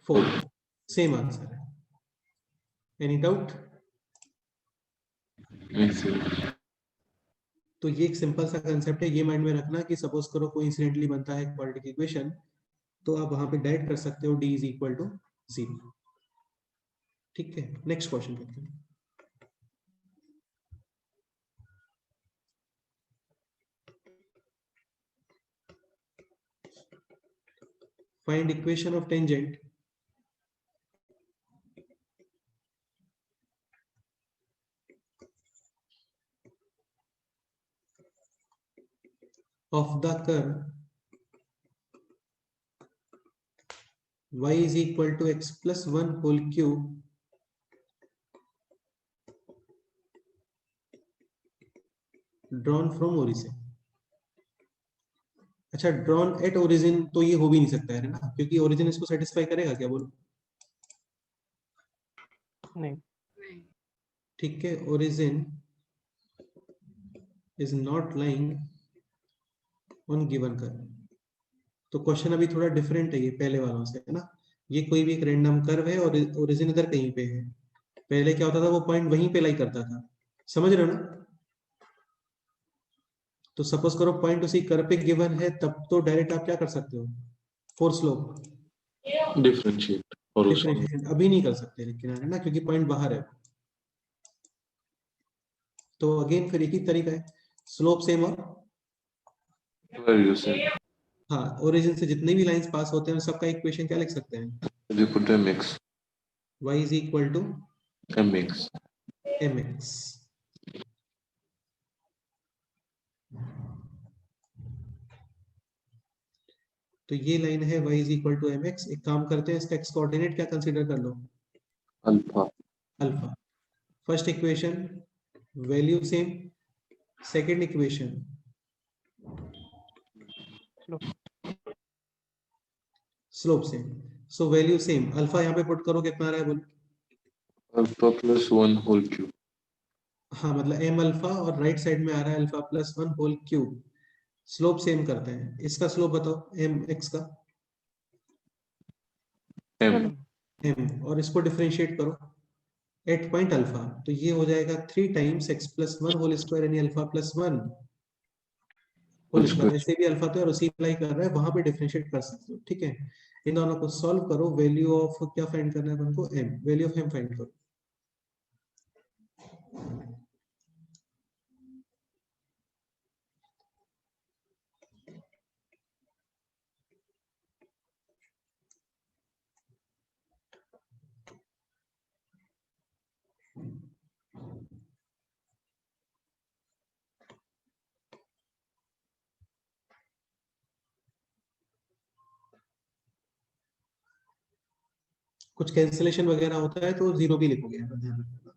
4. Same answer है। Any doubt? Makes sense. तो ये एक सिंपल सा कंसेप्ट है, ये माइंड में रखना कि सपोज करो कोई इंसिडेंटली बनता है क्वाड्रेटिक इक्वेशन, तो आप वहां पे डायरेक्ट कर सकते हो d इज इक्वल टू 0। ठीक है, नेक्स्ट क्वेश्चन करते हैं। Find equation of tangent of the curve y is equal to x plus 1 whole cube drawn from origin। अच्छा, drawn at origin तो ये हो भी नहीं सकता है ना, क्योंकि origin इसको सेटिस्फाई करेगा क्या, बोलो? नहीं। नहीं। ठीक है, origin is not lying on given curve। तो क्वेश्चन अभी थोड़ा डिफरेंट है ये पहले वालों से, है ना। ये कोई भी एक रैंडम कर्व है और ओरिजिन इधर कहीं पे है। पहले क्या होता था, वो पॉइंट वहीं पे लाई करता था, समझ रहे हो ना। तो सपोज करो पॉइंट उसी कर्व पे गिवन है, तब तो डायरेक्ट आप क्या कर सकते हो, फॉर स्लोप Differentiate और उसको डिफरेंशिएट अभी नहीं कर सकते, लेकिन है ना, क्योंकि पॉइंट बाहर है। तो अगेन फिर एक ही तरीका है, स्लोप सेम और value से हाँ, ओरिजिन से जितने भी लाइंस पास होते हैं सबका इक्वेशन क्या लिख सकते हैं, you put mx y is equal to mx mx। तो ये लाइन है y is equal to mx। एक काम करते हैं, इसका x कोऑर्डिनेट क्या कंसीडर कर लो, alpha alpha. First equation value same, second equation slope same. So value same, alpha यहाँ पे पुट करो, कितना आ रहा है बोलो। alpha plus 1 whole cube हाँ, मतलब m अल्फा और राइट साइड में आ रहा है alpha plus 1 whole cube. Slope same करते हैं, इसका स्लोप बताओ m x का, m m, और इसको डिफरेंशिएट करो एट पॉइंट अल्फा। तो ये हो जाएगा 3 times x plus 1 whole square, यानी अल्फा प्लस 1 होल स्क्वायर। ऐसे भी अल्फा तो और उसी अप्लाई कर रहा है, वहां पे डिफरेंशिएट कर सकते हो। ठीक है, इन दोनों को सॉल्व करो, वैल्यू ऑफ क्या फाइंड करना है हमको, m, value of m find करो। कुछ कैंसिलेशन वगैरह होता है तो जीरो भी लिखोगे, ध्यान रखना।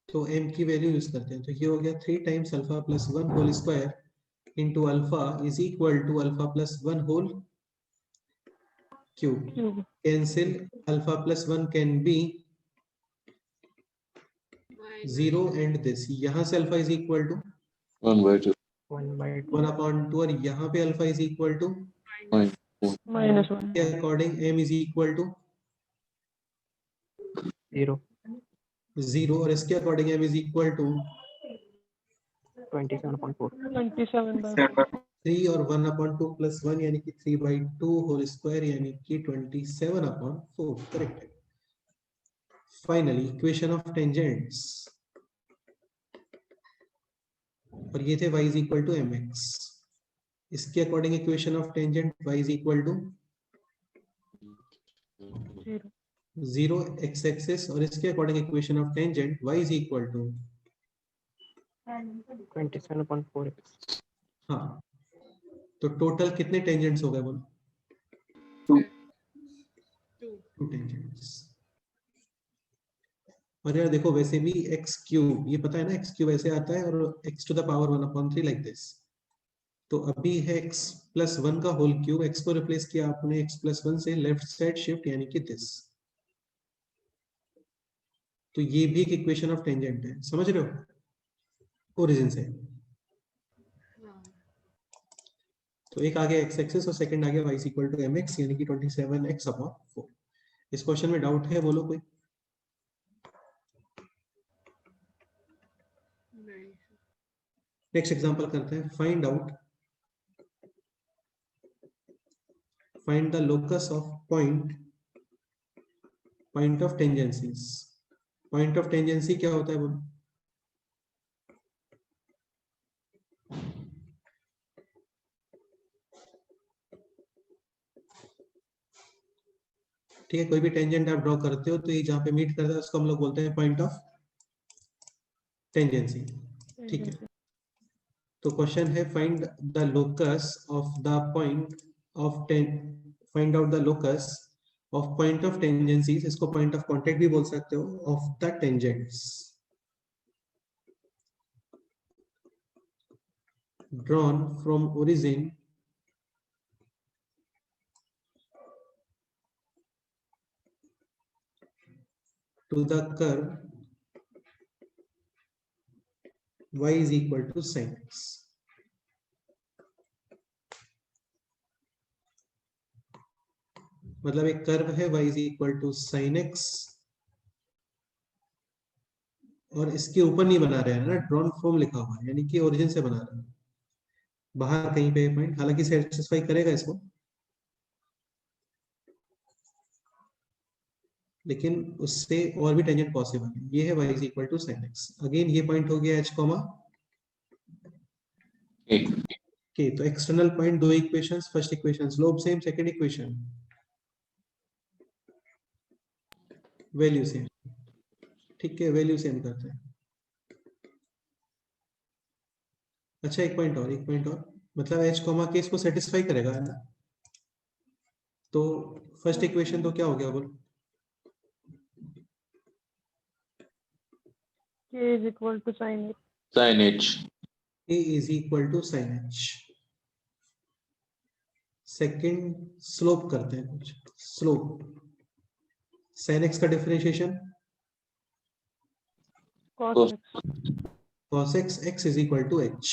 तो m की वैल्यू यूज करते हैं, तो ये हो गया 3 times alpha plus 1 whole square into alpha is equal to alpha plus 1 whole cube. Cancel, alpha plus 1 can be 0 and this, यहाँ से alpha is equal to 1/2 1 upon 2, और यहाँ पे अल्फा इज इक्वल टू -1 के according m is equal to 0, और इसके according m is equal to 27.4 27/4 3 और 1 अपॉन 2 प्लस 1 यानी कि 3/2 होल स्क्वायर, यानी कि 27 अपॉन 4। करेक्ट है। फाइनली इक्वेशन ऑफ टेंजेंट्स, और ये थे y is equal to mx। इसके according equation of tangent y is equal to 0 x axis, और इसके according equation of tangent y is equal to 27.4 हाँ। तो टोटल कितने टेंजेंट्स हो गए बोलो, 2 टेंजेंट्स। और यार देखो, वैसे भी x क्यूब, ये पता है ना, x क्यूब ऐसे आता है और x to the power 1/3 like this. तो अभी है x प्लस 1 का होल क्यूब, x को रिप्लेस किया आपने x प्लस 1 से, लेफ्ट साइड शिफ्ट यानी कि दिस। तो ये भी एक इक्वेशन ऑफ टेंजेंट है, समझ रहे हो, ओरिजिन से। तो एक आ गया x एक्सिस और सेकंड आ गया y इक्वल टू mx यानी कि 27x अपॉन 4। इस क्वेश्चन में डाउट है बोलो कोई? नहीं नेक्स्ट एग्जांपल करते हैं। Find the locus of point of tangencies. Point of tangency क्या होता है बोलो? ठीक है, कोई भी टेंजेंट आप ड्रॉ करते हो तो ये जहां पे मीट करता है उसको हम लोग बोलते हैं पॉइंट ऑफ टेंजेंसी। ठीक है, तो क्वेश्चन है find the locus of the point of find out the locus of point of tangencies. इसको पॉइंट ऑफ कांटेक्ट भी बोल सकते हो, of the tangents drawn from origin to the curve y is equal to sin x। मतलब एक कर्व है y is equal to sin x और इसके ऊपर नहीं बना रहे हैं ना, ड्रॉन फ्रॉम लिखा हुआ है यानी कि ओरिजिन से बना रहे हैं, बाहर कहीं पे पॉइंट। हालांकि सेटिस्फाई करेगा इसको, लेकिन उससे और भी टेंजेंट पॉसिबल है। ये है y is equal to sin x। Again ये पॉइंट हो गया h कॉमा k। तो एक्सटर्नल पॉइंट दो equations, first equation slope same, second equation value same. ठीक है, वैल्यू सेम करते हैं। अच्छा एक पॉइंट और मतलब h कॉमा k इसको सेटिस्फाई करेगा है ना। तो फर्स्ट इक्वेशन तो क्या हो गया बोलो? k is equal to sin x। sin h, a is equal to sin h। Second slope करते हैं कुछ। स्लोप sin x का differentiation cos x। cos x x is equal to h।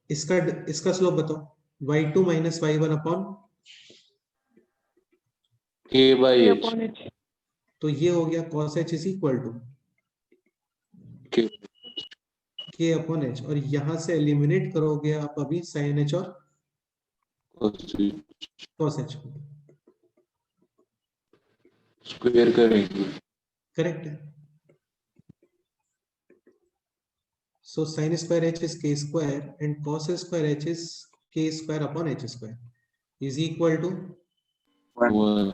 इसका स्लोप बताओ। y2 minus y1 upon k by k h, upon h। तो ये हो गया cos h is equal to k k upon h और यहां से एलिमिनेट करोगे आप अभी sin h और cos h को। स्क्वायर करेंगे। करेक्ट है। So sin square h is k square and cos square h is k square upon h square is equal to 1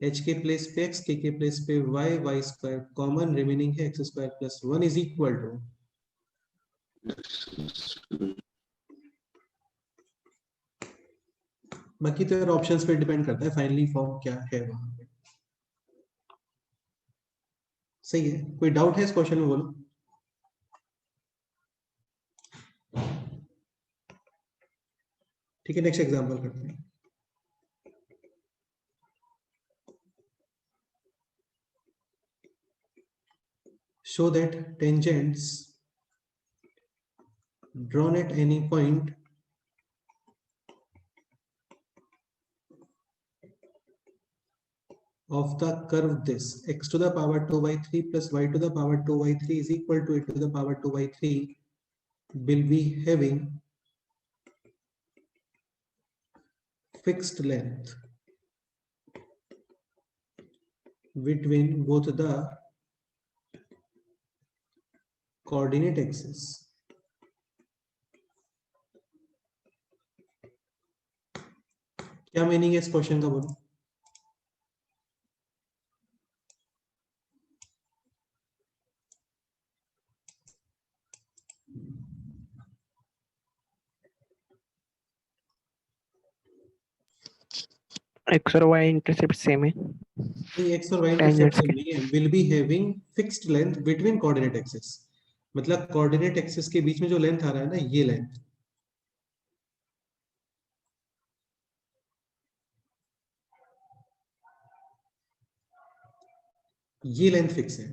h के प्लेस पे x, k के प्लेस पे y, y square common remaining है x square plus 1 is equal to. बाकी तो यार ऑप्शंस पे डिपेंड करता है फाइनली फॉर्म क्या है वहां पे। सही है, कोई डाउट है इस क्वेश्चन में बोलो? ठीक है, नेक्स्ट एग्जांपल करते हैं। Show that tangents drawn at any point of the curve this x to the power 2 by 3 plus y to the power 2 by 3 is equal to a to the power 2 by 3 will be having fixed length between both the coordinate axes। क्या मीनिंग है इस क्वेश्चन का बोलो? x और y इंटरसेप्ट सेम है। नहीं, x और y Tangents इंटरसेप्ट के। नहीं है। Will be having fixed length between coordinate axis. मतलब कोऑर्डिनेट एक्सिस के बीच में जो लेंथ आ रहा है ना, ये लेंथ ये लेंथ फिक्स है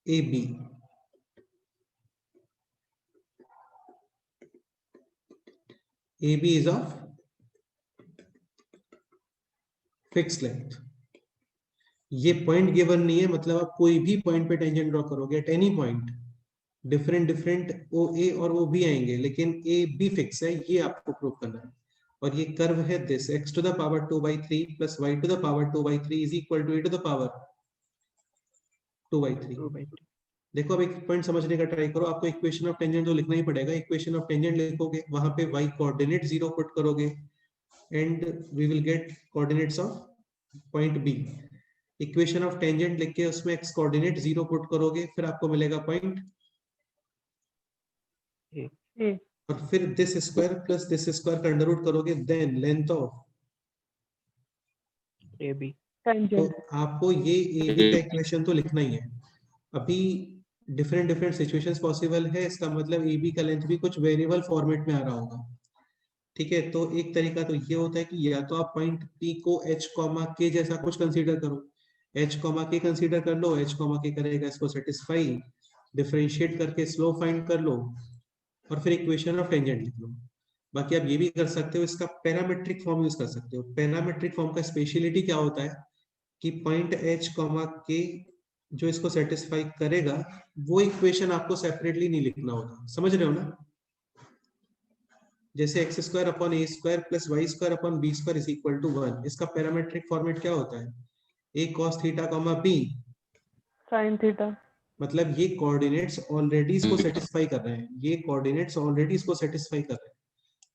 A B. A B is of fix length. ये पॉइंट गिवन नहीं है, मतलब आप कोई भी पॉइंट पे टेंजेंट ड्रॉ करोगे at any point, different different O A और ओ बी आएंगे, लेकिन ए बी फिक्स है, ये आपको प्रूव करना है। और ये कर्व है this x to the power 2/3 plus y to the power 2/3 is equal to e to the power 2/3। 2/3. देखो अब एक पॉइंट समझने का ट्राई करो, आपको इक्वेशन ऑफ टेंजेंट तो लिखना ही पड़ेगा। इक्वेशन ऑफ टेंजेंट लिखोगे, वहां पे y कोऑर्डिनेट 0 पुट करोगे and we will get coordinates of point B. Equation of tangent लिख के उसमें x कोऑर्डिनेट 0 पुट करोगे, फिर आपको मिलेगा पॉइंट A. ए और फिर this square plus this square का अंडर रूट करोगे, देन लेंथ ऑफ। AB. तो टेंजेंट आपको ये ए बी का इक्वेशन तो लिखना ही है। अभी डिफरेंट डिफरेंट सिचुएशंस पॉसिबल है, इसका मतलब ए बी का लेंथ भी कुछ वेरिएबल फॉर्मेट में आ रहा होगा। ठीक है, तो एक तरीका तो ये होता है कि या तो आप पॉइंट पी को h कॉमा के जैसा कुछ कंसीडर करो, h कॉमा के कंसीडर कर लो, h कॉमा के करेगा इसको सेटिस्फाई, डिफरेंशिएट करके स्लो फाइंड कर लो और फिर इक्वेशन ऑफ टेंजेंट लिख लो। बाकी आप ये भी कर सकते हो, इसका पैरामेट्रिक फॉर्म यूज कर सकते हो। पैरामेट्रिक फॉर्म का स्पेशलिटी क्या होता है कि पॉइंट h कॉमा के जो इसको सेटिस्फाई करेगा, वो इक्वेशन आपको सेपरेटली नहीं लिखना होगा। समझ रहे हो ना? जैसे x square upon a square plus y square upon b square is equal to 1, इसका पैरामेट्रिक फॉर्मेट क्या होता है? A cos theta comma b, sine theta मतलब ये कोऑर्डिनेट्स ऑलरेडी इसको सेटिस्फाई कर रहे हैं, ये कोऑर्डिनेट्स ऑलरेडी इसको सेटिस्फाई कर रहे हैं,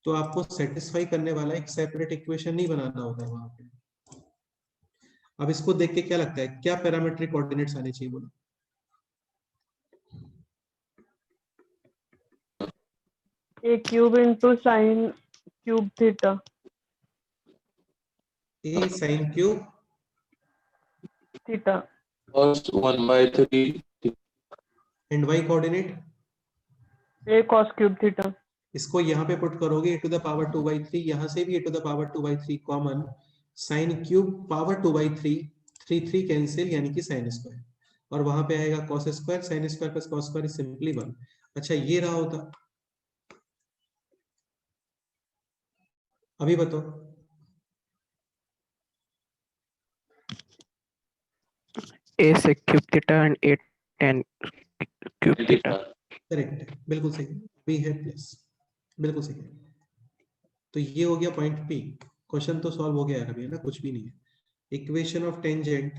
तो आपको सेटिस्फाई करने वाला एक सेपरेट इक्वेशन नहीं बनाना होता है वहां पे। अब इसको देख के क्या लगता है, क्या पैरामेट्रिक कोऑर्डिनेट्स आने चाहिए बोलो? A cube into sine cube theta a sine cube theta Cos 1/3. And y coordinate, a cos cube theta इसको यहाँ पे पुट करोगे e टू द पावर 2/3, यहाँ से भी e to the power 2/3 common, sine cube power 2/3, 3 cancel यानी कि साइन स्क्वायर, और वहां पे आएगा cos square, sine square plus cos square is simply 1। अच्छा ये रहा होता, अभी बताओ। A sec cube theta and A tan cube theta. Correct है, बिल्कुल सही, बी है प्लस, बिल्कुल सही है। तो ये हो गया पॉइंट पी, क्वेश्चन तो सॉल्व हो गया यार अभी, है ना, कुछ भी नहीं है। Equation of tangent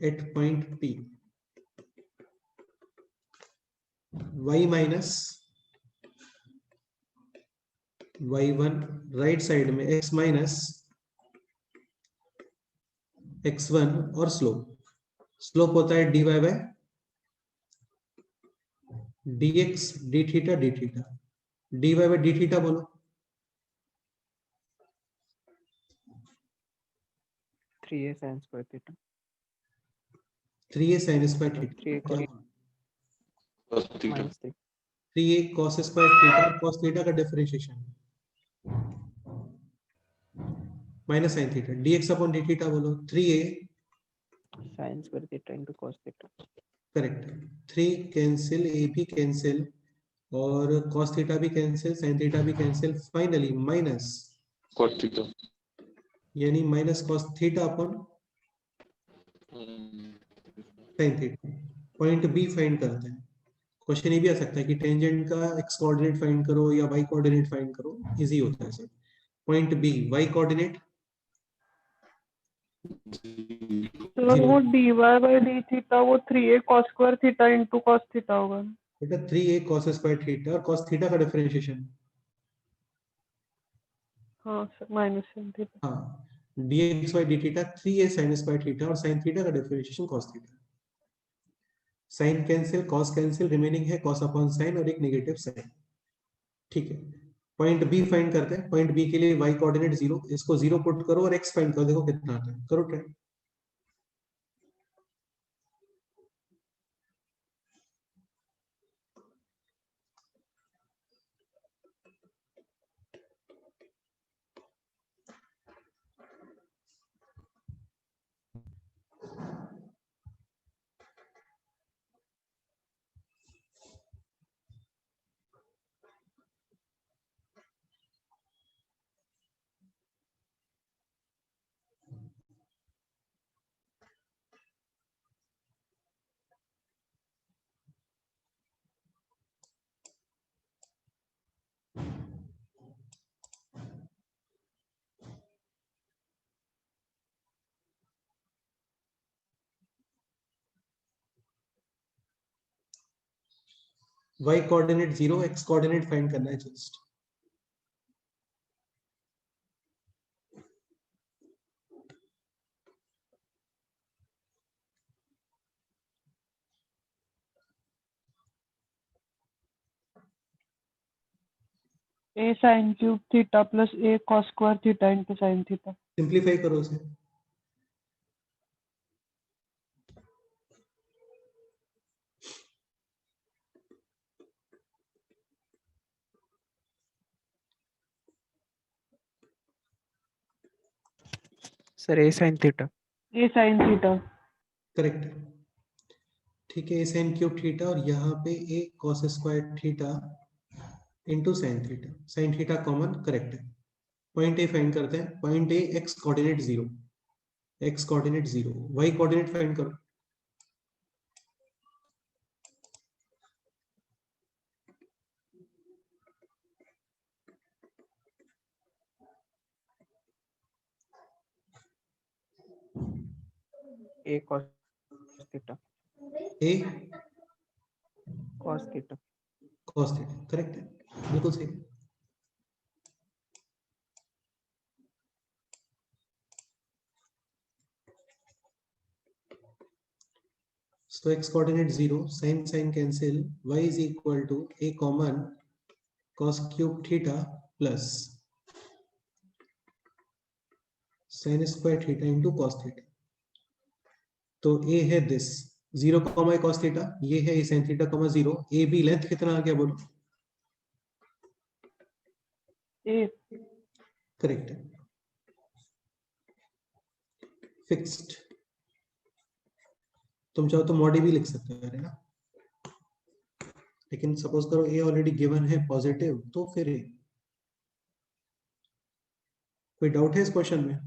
at point P, y minus y1 right side में x माइनस x1 और स्लोप होता है dy bye dx d theta dy by d theta बोलो। 3A sin square theta. 3a sin square 3A theta, Cos theta. minus 3. 3a cos square theta, cos theta का differentiation minus sin theta, dx upon d theta बोलो। 3a Sin square theta into cos theta. Correct, 3 cancel, a भी कैंसिल और cos थीटा भी कैंसिल, sin थीटा भी cancel, finally minus, Cos theta. यानी minus cos theta upon sin theta. Point B find करते हैं। क्वेश्चन ये भी आ सकता है कि टेंजेंट का x कोऑर्डिनेट फाइंड करो या y कोऑर्डिनेट फाइंड करो, इजी होता है sir. Point B y coordinate तो वो dy बाय डी थीटा वो 3a cos square theta into cos theta होगा। बेटा 3a cos स्क्वायर थीटा और cos थीटा का डिफरेंशिएशन, हाँ सर माइनस sin थीटा। हाँ, dx by d theta 3a sin square theta और sin थीटा का differentiation cos theta. Sine cancel, cos cancel, remaining है cos अपॉन sin और एक नेगेटिव साइन। ठीक है, पॉइंट बी फाइंड करते हैं। पॉइंट बी के लिए y कोऑर्डिनेट 0, इसको 0 पुट करो और x फाइंड करो, देखो कितना आता है, करो try. y coordinate 0, x coordinate find करना है just. a sin cube theta plus a cos square theta into sin theta. Simplify करो उसे। Sir, a sin theta. a sin theta. Correct है, ठीक है, a sin क्यूब थीटा और यहाँ पे a cos square theta into sine theta, sine theta common, correct है। पॉइंट ए फाइंड करते हैं। Point A x coordinate 0, x coordinate 0, y coordinate find करो। A cos theta. A Cos theta. cos theta, correct है, बिल्कुल सही। So x coordinate 0, sin cancel, y is equal to a common cos cube theta plus sin square theta into cos theta। तो a है दिस 0 कॉमा cos थीटा, ये है a sin theta comma 0। A B length कितना आ गया बोलो? a करेक्ट है, फिक्स्ड। तुम चाहो तो मॉडी भी लिख सकते हो ना, लेकिन सपोज करो ए ऑलरेडी गिवन है पॉजिटिव, तो फिर ए। कोई डाउट है इस क्वेश्चन में?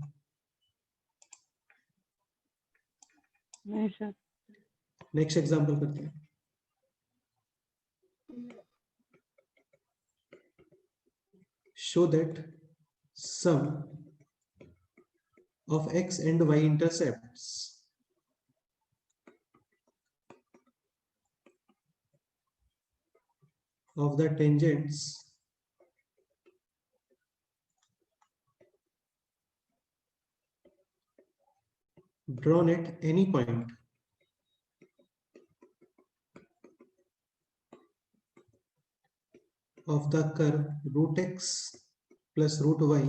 नहीं सर। नेक्स्ट एग्जांपल करते हैं। Show that sum of x and y intercepts of the tangents drawn at any point of the curve root x plus root y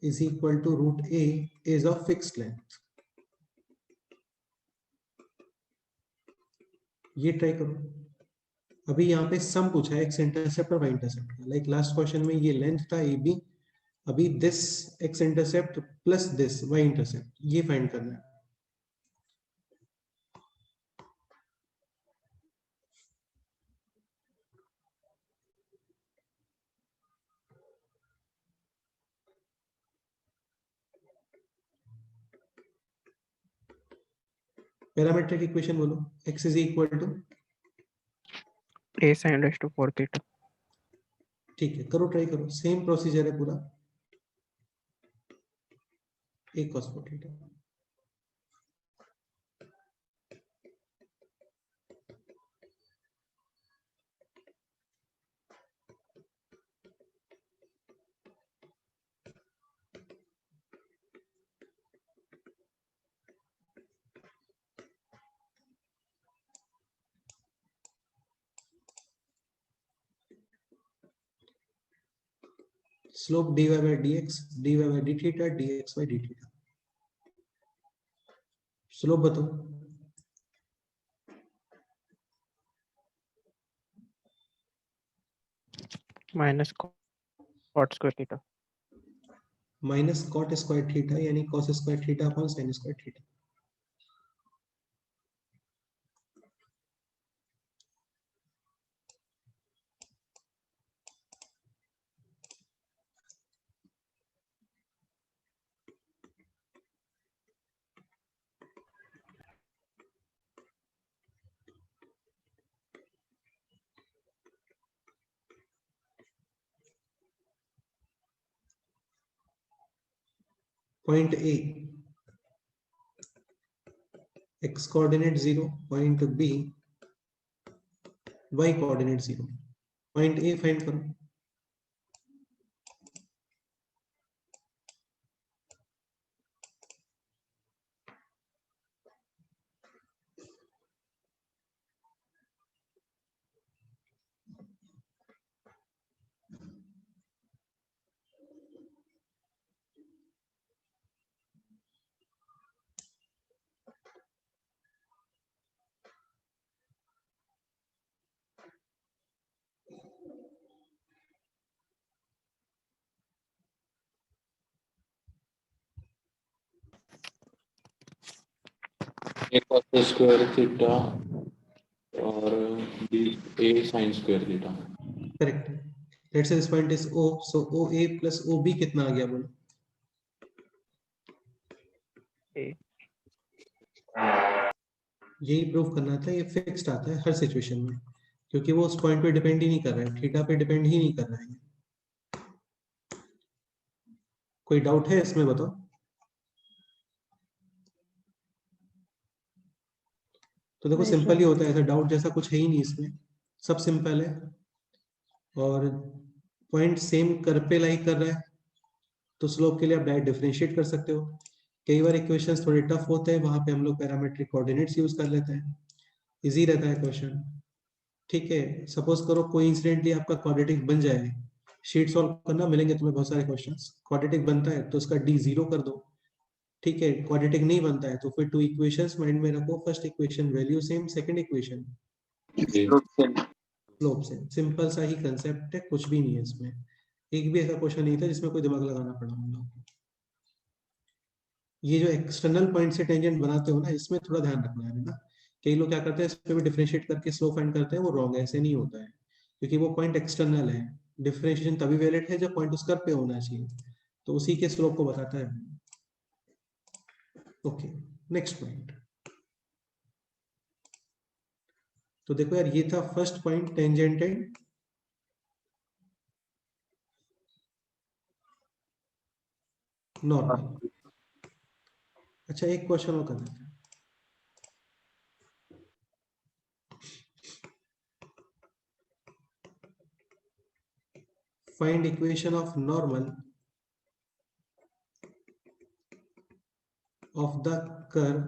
is equal to root a is of fixed length। ये ट्राई करो। अभी यहाँ पे सम पूछा है x इंटरसेप्ट और y इंटरसेप्ट का, लाइक लास्ट क्वेश्चन में ये लेंथ था ए बी, अभी this x intercept plus this y intercept, ये फाइंड करना है। पैरामेट्रिक इक्वेशन बोलो, x is equal to A sin raised to 4 theta. ठीक है, करो ट्राई करो, सेम प्रोसीजर है पूरा। a cos 4 theta, slope dy by dx, dy by d theta, dx by d theta। Slope बताओ। Minus cot square theta. Minus cot square theta यानी cos square theta upon sin square theta. Point A x coordinate 0, point B y coordinate 0, point A find करो। A cos square theta और b a sin square theta. Correct. Let's say this point is O, so OA plus OB कितना आ गया बोलो? A. यही प्रूव करना था, ये फिक्स्ड आता है हर सिचुएशन में, क्योंकि वो उस पॉइंट पे डिपेंड ही नहीं कर रहा है, थीटा पे डिपेंड ही नहीं कर रहा है। कोई डाउट है इसमें बताओ? तो देखो नहीं सिंपल सर। ही होता है, ऐसा डाउट जैसा कुछ है ही नहीं इसमें, सब सिंपल है। और पॉइंट सेम कर पे लाई कर रहा है तो स्लोप के लिए आप डायरेक्ट डिफरेंशिएट कर सकते हो। कई बार इक्वेशंस थोड़े टफ होते हैं, वहां पे हम लोग पैरामेट्रिक कोऑर्डिनेट्स यूज कर लेते हैं, इजी रहता है क्वेश्चन। ठीक है, सपोज करो कोई इंसिडेंटली आपका क्वाड्रेटिक बन जाए, शीट सॉल्व करना, मिलेंगे तुम्हें बहुत सारे क्वेश्चंस। क्वाड्रेटिक बनता है तो उसका d 0 कर दो। ठीक है, क्वाड्रेटिक नहीं बनता है तो फिर टू इक्वेशंस माइंड में रखो, first equation value same, second equation slope same. Slope same. Simple सा ही कंसेप्ट है, कुछ भी नहीं है इसमें। एक भी ऐसा क्वेश्चन नहीं था जिसमें कोई दिमाग लगाना पड़ा हम लोग को। ये जो एक्सटर्नल पॉइंट से टेंजेंट बनाते हो ना, इसमें थोड़ा ध्यान रखना है ना। कई लोग क्या करते हैं, इस पे भी डिफरेंशिएट करके स्लोप फाइंड करते हैं, वो रॉन्ग है, ऐसे नहीं होता है, क्योंकि वो पॉइंट एक्सटर्नल है। डिफरेंशिएशन तभी वैलिड है जब पॉइंट उस कर्व पे होना चाहिए, तो उसी के स्लोप को बताता है। Okay, next point. तो देखो यार, ये था फर्स्ट पॉइंट, टेंजेंटेड नॉर्मल। अच्छा, एक क्वेश्चन और कर लेते हैं। Find equation of normal of the curve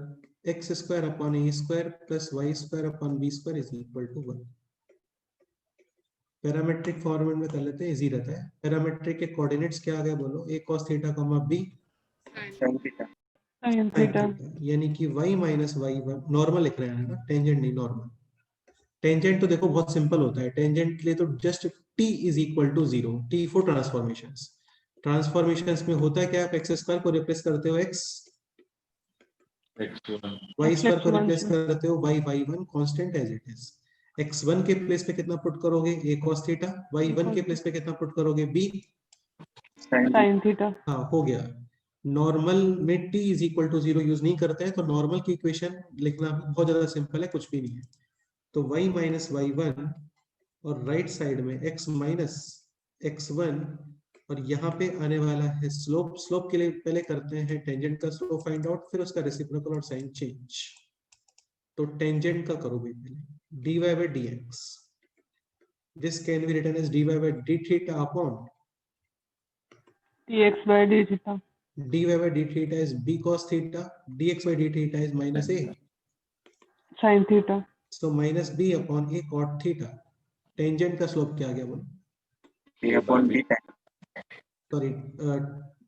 x square upon a square plus y square upon b square is equal to 1। Parametric format में कर लेते हैं, इजी रहता है। पैरामेट्रिक के कोऑर्डिनेट्स क्या आ गए बोलो? a cos theta comma b sin theta. sin sin theta. Theta, यानी कि y माइनस y1। नॉर्मल लिख रहे हैं ना, टेंजेंट नहीं, नॉर्मल। टेंजेंट तो देखो बहुत सिंपल होता है, टेंजेंट के लिए तो just t is equal to 0, t for transformations. Transformations में होता है क्या, आप एक्स स्क्वायर को रिप्लेस करते हो x, x1 y x square को x1 रिप्लेस से करते हो y1 constant as it is. x1 के प्लेस पे कितना पुट करोगे? a cos theta. y1 के प्लेस पे कितना पुट करोगे? b। sin sin theta. हाँ, हो गया। नॉर्मल में t is equal to 0 use नहीं करते हैं, तो नॉर्मल की इक्वेशन लिखना बहुत ज्यादा सिंपल है, कुछ भी नहीं है। तो y माइनस y1 और राइट साइड में x माइनस x1, और यहाँ पे आने वाला है स्लोप। स्लोप के लिए पहले करते हैं टेंजेंट का स्लोप फाइंड आउट, फिर उसका रेसिप्रोकल और साइन चेंज। तो टेंजेंट का करो भाई पहले, dy by dx, this can be written as dy by d theta upon dx by d theta. dy by d theta is b cos theta, dx by d theta is minus a, sin theta. so minus b upon a cot theta। Tangent का स्लोप क्या आ गया बोलो? a upon b tan। Sorry,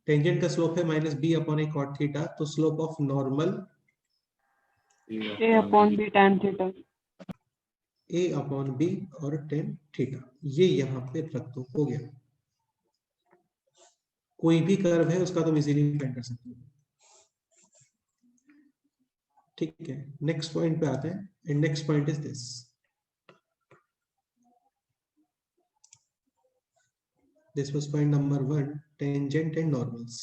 tangent का स्लोप है minus b upon a cot theta, तो slope of normal a upon b tan theta. A upon b और टेन थीटा, ये यहाँ पे रख दो, हो गया। कोई भी कर्व है उसका तुम इजीली फाइंड कर सकते हो। ठीक है, नेक्स्ट पॉइंट पे आते हैं, and next point is this. This was point number 1, tangent and normals.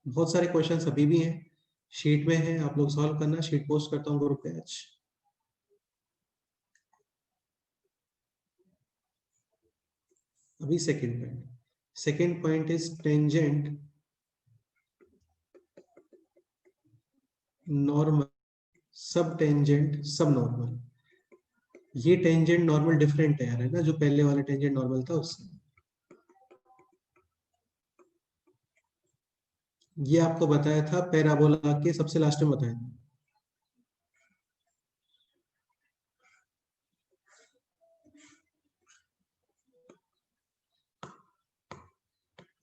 बहुत सारे क्वेश्चंस अभी भी हैं, शीट में है, आप लोग सॉल्व करना। शीट पोस्ट करता हूँ ग्रुप पे आज। अभी second point is tangent normal subtangent सब नॉर्मल। ये टेंजेंट नॉर्मल डिफरेंट है यार, है ना, जो पहले वाला टेंजेंट नॉर्मल था उससे। ये आपको बताया था पैराबोला के सबसे लास्ट में बताया था।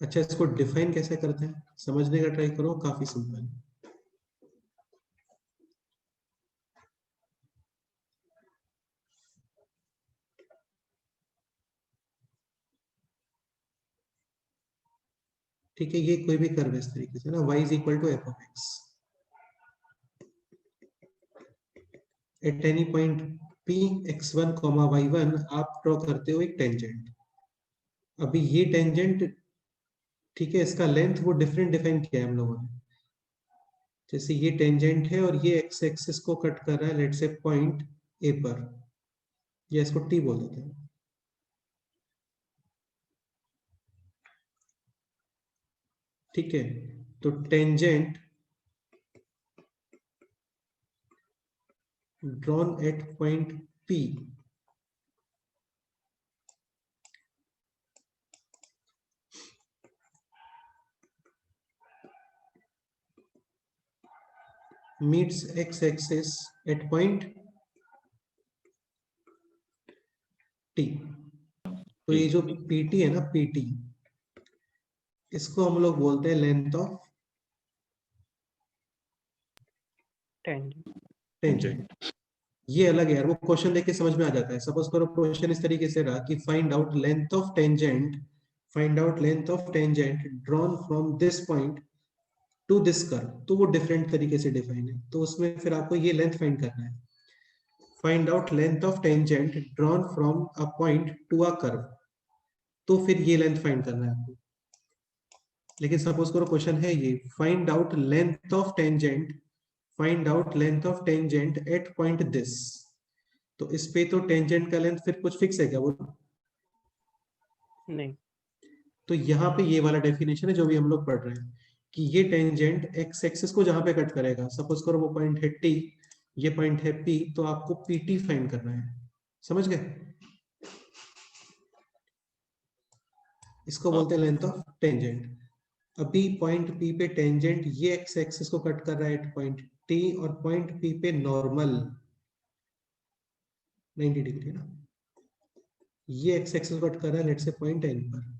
अच्छा, इसको डिफाइन कैसे करते हैं समझने का ट्राई करो, काफी सिंपल है। ठीक है, ये कोई भी कर्व इस तरीके से ना, y is equal to f of x at any point p x1 y1 आप ड्रॉ करते हो एक टेंजेंट। अभी ये टेंजेंट, ठीक है, इसका लेंथ वो डिफरेंट डिफाइन किया है हम लोगों ने। जैसे ये टेंजेंट है और ये एक्स एक्सिस को कट कर रहा है लेट्स से पॉइंट ए पर, या इसको टी बोल देते हैं। ठीक है, तो tangent drawn at point P meets x-axis at point T। तो ये जो PT है ना, PT, इसको हम लोग बोलते हैं लेंथ ऑफ टेंजेंट। ये अलग है यार, वो क्वेश्चन देख के समझ में आ जाता है। सपोज करो क्वेश्चन इस तरीके से रहा कि find out length of tangent, find out length of tangent drawn from this point two this curve, तो वो डिफरेंट तरीके से डिफाइन है, तो उसमें फिर आपको ये लेंथ फाइंड करना है। Find out length of tangent drawn from a point to a curve, तो फिर ये लेंथ फाइंड करना है आपको। लेकिन सपोज करो क्वेश्चन है ये, find out length of tangent, find out length of tangent at point this, तो इस पे तो टेंजेंट का लेंथ फिर कुछ फिक्स है क्या? वो नहीं। तो यहाँ पे ये वाला डेफिनेशन है जो भी हम लोग पढ़ रहे हैं कि ये टेंजेंट एक्स एक्सिस को जहां पे कट करेगा, सपोज करो वो पॉइंट है टी, ये पॉइंट है पी, तो आपको पीटी फाइंड करना है। समझ गए? इसको बोलते हैं लेंथ ऑफ टेंजेंट। अभी पॉइंट पी पे टेंजेंट ये एक्स एक्सिस को कट कर रहा है एट पॉइंट टी, और पॉइंट पी पे नॉर्मल 90 डिग्री ना, ये एक्स एक्सिस को कट कर रहा है लेट्स से पॉइंट एन पर,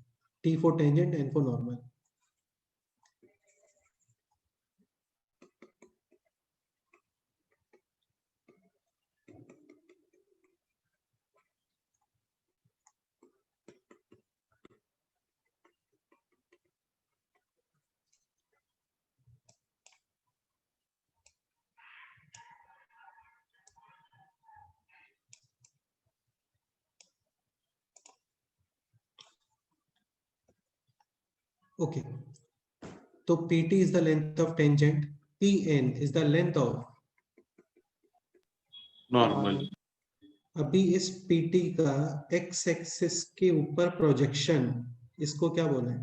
T for tangent, N for normal. Okay, तो PT is the length of tangent, PN is the length of normal. अभी इस PT का x एक्सिस के ऊपर प्रोजेक्शन, इसको क्या बोला है?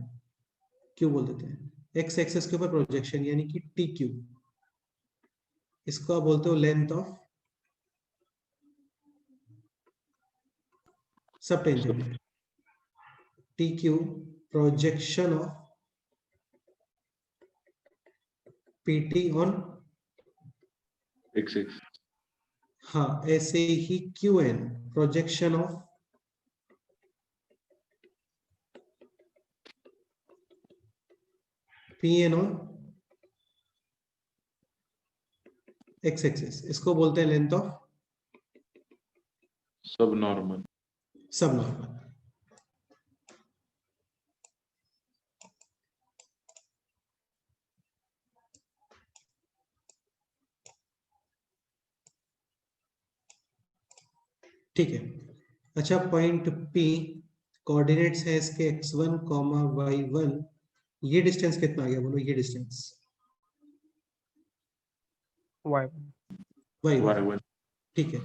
क्यों बोल देते हैं? x एक्सिस के ऊपर प्रोजेक्शन यानी कि TQ, इसको आप बोलते हो लेंथ ऑफ सब tangent. TQ projection of PT on x x. हाँ, ऐसे ही QN projection of PN on x axis, इसको बोलते हैं लेंथ ऑफ सब नॉर्मल। सब नॉर्मल। ठीक है, अच्छा पॉइंट P कोऑर्डिनेट्स है इसके x1, y1, ये डिस्टेंस कितना आ गया बोलो? ये डिस्टेंस y1, ठीक है।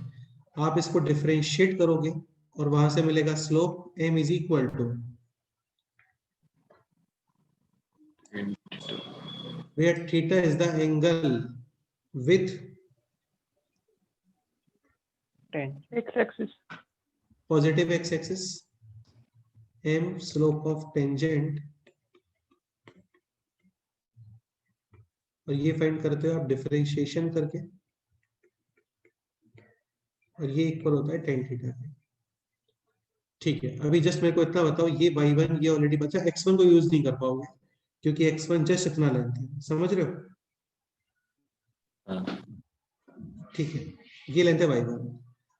आप इसको डिफरेंशिएट करोगे और वहां से मिलेगा slope m is equal to, where theta is the angle with 10. x-axis. Positive x axis, m slope of tangent, और ये फाइंड करते हो आप डिफरेंशिएशन करके, और ये इक्वल होता है tan थीटा के। ठीक है, अभी जस्ट मेरे को इतना बताओ, ये y1 ये ऑलरेडी बचा, x1 को यूज नहीं कर पाओगे क्योंकि x1 जस्ट इतना लेंथ है, समझ रहे हो? हाँ, ठीक है, ये लेंथ है y1।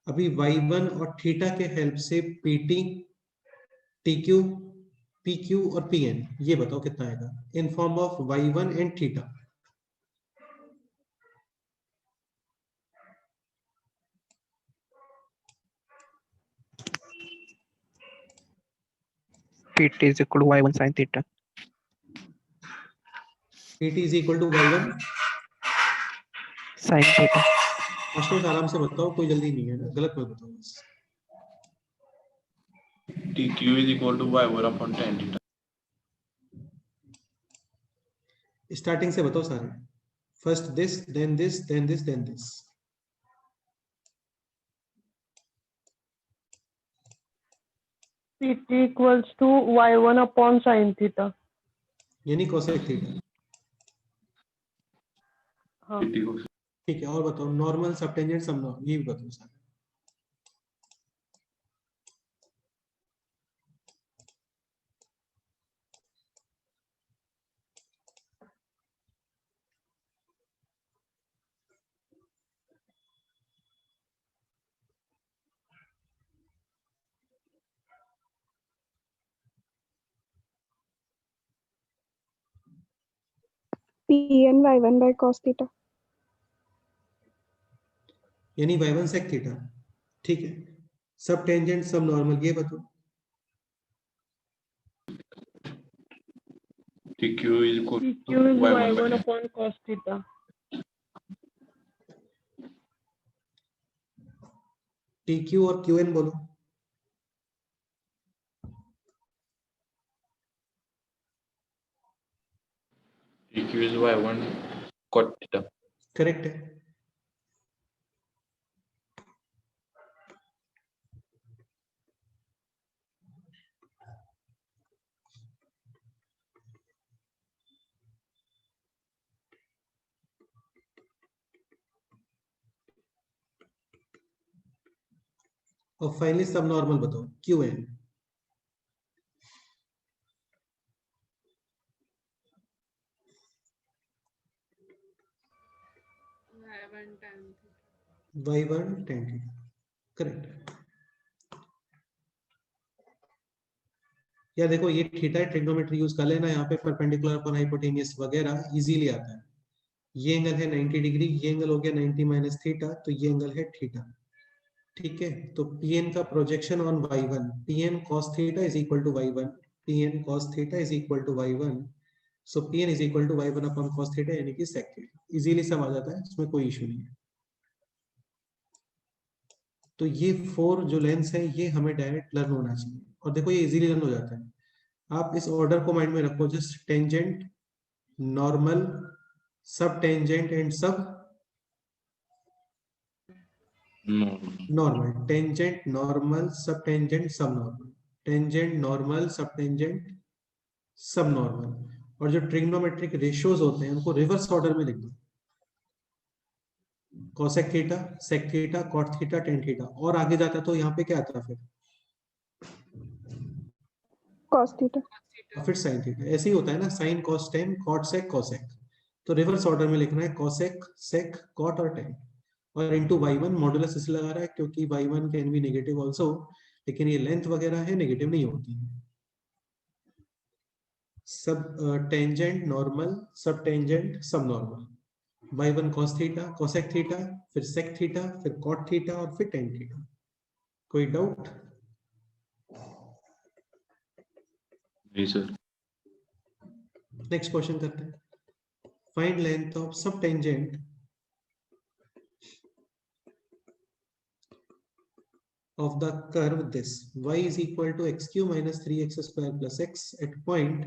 अभी y1 और थीटा के हेल्प से pt, tq, pq और pn, ये बताओ कितना आएगा in form of y1 and theta. PT is equal to y1 sin theta. pt is equal to y1 Sin theta. Ashutosh, आराम से बताओ, कोई जल्दी नहीं है ना, गलत मत बताओ बस। TQ is equal to y1 upon tan theta. Starting से बताओ सारे, first this, then this, then this, then this. pt equals to y1 upon sin theta. यानी कोसेक थीटा। हाँ, PT को ठीक है, और बताओ नॉर्मल, सब टेंजेंट, सब नॉर्मल, ये भी बताओ सारे। Pn y1 by cos theta. यानी y1 sec थीटा। ठीक है, सब टेंजेंट, सब नॉर्मल, ये बताओ। TQ is equal pq to is y1 y1 by upon cos theta. tq और qn बोलो। TQ is y1 cot theta. Correct है। और फाइनली सब नॉर्मल बताओ, qn। y1 tan theta. y1 tan theta, correct. या देखो ये थीटा है, ट्रिग्नोमेट्री यूज कर लेना, यहाँ पे परपेंडिकुलर अपॉन हाइपोटेन्यूस वगैरह इजीली आता है। ये एंगल है 90 डिग्री, ये एंगल हो गया 90 माइनस थीटा, तो ये एंगल है थीटा। ठीक है, तो Pn का projection on y1, Pn cos theta is equal to y1, Pn cos theta is equal to y1, so Pn is equal to y1 upon cos theta यानी कि sec थीटा। इजीली सब आ जाता है, इसमें कोई इशू नहीं है। तो ये 4 जो लेंस है ये हमें डायरेक्ट लर्न होना चाहिए, और देखो ये इजीली लर्न हो जाता है। आप इस ऑर्डर को माइंड में रखो, जस्ट टेंजेंट, नॉर्मल, सब टेंजेंट एंड सब No. Normal, tangent, normal, subtangent, सब normal, tangent, normal, subtangent, सब नॉर्मल। और जो ट्रिग्नोमेट्रिक रेशियोज होते हैं उनको रिवर्स ऑर्डर में लिख दो, cosec theta, sec theta, cot theta, tan theta, और आगे जाता तो यहाँ पे क्या आता फिर Cos theta. और फिर साइन थीटा। ऐसे ही होता है ना, sine cos tan, cot sec, cosec. तो रिवर्स ऑर्डर में लिखना है, कोसेक, सेक, कॉट और टेन, और इनटू y1 मॉडुलस इसलिए लगा रहा है क्योंकि y1 can be negative also, लेकिन ये लेंथ वगैरह है नेगेटिव नहीं होती है। सब टेंजेंट, नॉर्मल, सब टेंजेंट, सब normal, y1 cos theta, cosec theta, फिर सेक थीटा, फिर कॉट थीटा और फिर टेन थीटा। कोई डाउट? जी सर। नेक्स्ट क्वेश्चन करते हैं। फाइंड लेंथ ऑफ सब tangent of the curve this y is equal to x cube minus 3x square plus x at point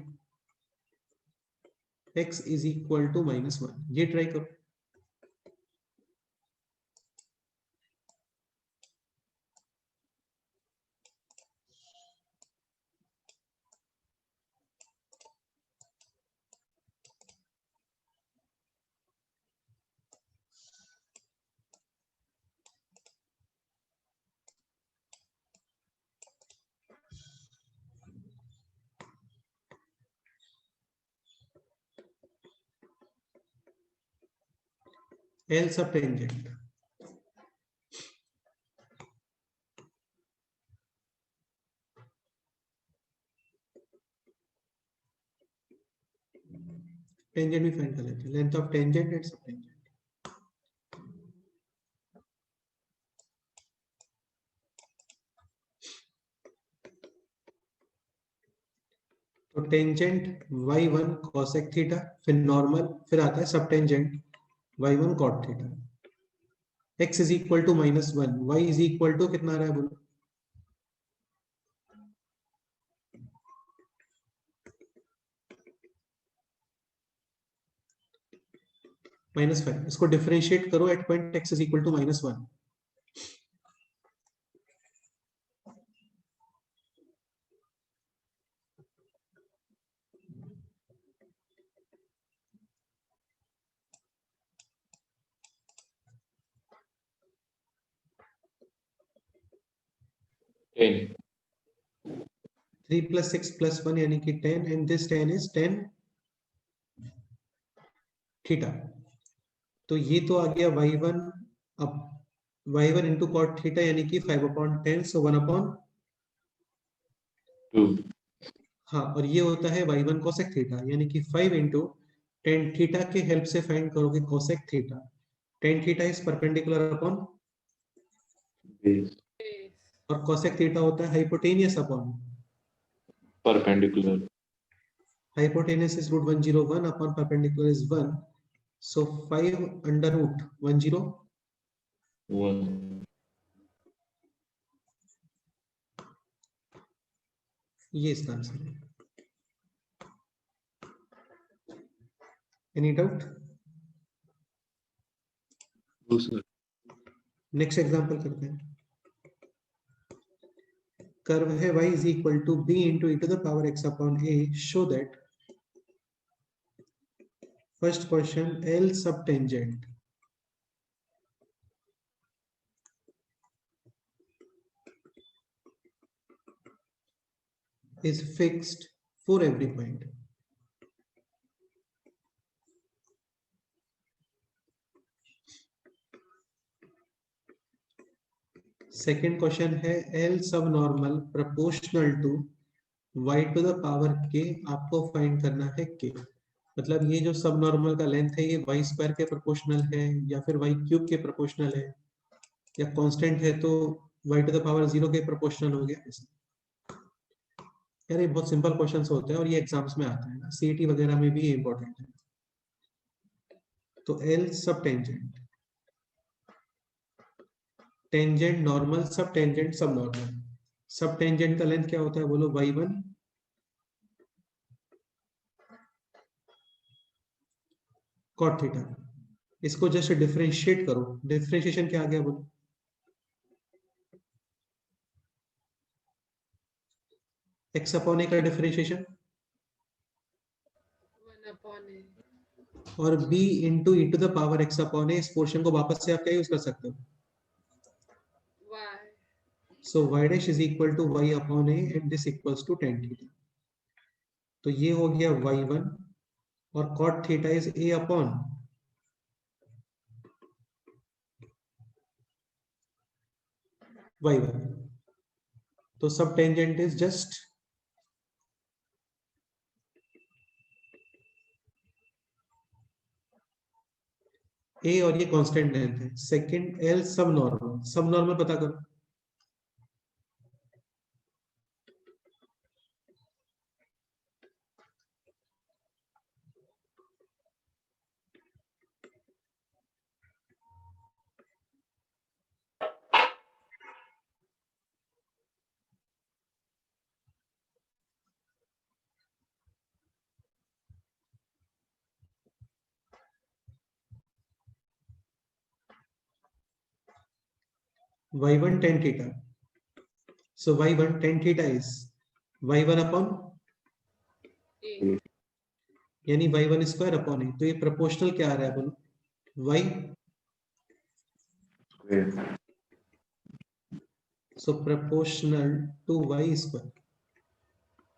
x is equal to -1। ये ट्राई करो। L subtangent. Tangent भी फाइंड कर लेते हैं, length of tangent and subtangent. तो टेंजेंट y1 cosec थीटा, फिर नॉर्मल, फिर आता है subtangent y1 cot theta. x is equal to -1, y is equal to कितना आ रहा है बोलो? -5. इसको डिफरेंशिएट करो at point x is equal to -1. Tan 3 + 6 + 1 यानी कि 10, एंड दिस 10 इज 10 थीटा. तो ये तो आ गया y1 अब y1 into cot थीटा यानी कि 5/10, सो 1/, 2 हाँ, और ये होता है y1 cosec थीटा यानी कि 5 into tan थीटा के हेल्प से फाइंड करोगे cosec theta. tan theta is perpendicular upon, base और cosec थीटा होता है hypotenuse upon. Perpendicular. Hypotenuse is √101 upon perpendicular is 1. So 5 under root 10. 1 ये इसका आंसर है. Any doubt? दूसरा. नेक्स्ट एग्जांपल करते हैं. कर्व है y is equal to b into e to the power x upon a. Show that first question L subtangent is fixed for every point. Second question है L subnormal proportional to y to the power k. आपको फाइंड करना है k. मतलब ये जो सब नॉर्मल का लेंथ है ये y स्क्वायर के प्रोपोर्शनल है या फिर y क्यूब के प्रोपोर्शनल है, या कांस्टेंट है तो y टू द पावर 0 के प्रोपोर्शनल हो गया. यार ये बहुत सिंपल क्वेश्चंस होते हैं और ये एग्जाम्स में आते हैं, सीईटी वगैरह में भी ये इंपॉर्टेंट है. तो L subtangent, tangent normal, subtangent subnormal. Subtangent का लेंथ क्या होता है बोलो? y1 cot theta. इसको जस्ट डिफरेंशिएट करो. डिफरेंशिएशन क्या आ गया बोलो? x अपॉन a का डिफरेंशिएशन 1/a. और b into e to the power x upon a. इस पोर्शन को वापस से आप क्या यूज कर सकते हो? Y. So y dash is equal to y upon a and this equals to tan theta. तो ये हो गया y1 और cot theta is a upon y1. तो subtangent is just a और ये कांस्टेंट लेंथ है. Second L subnormal. Subnormal पता करो. y1 tan theta. So y1 tan theta is y1 upon A. यानी y1 स्क्वायर अपॉन a. तो ये प्रोपोर्शनल क्या आ रहा है बोलो? y. Square. So proportional to y square.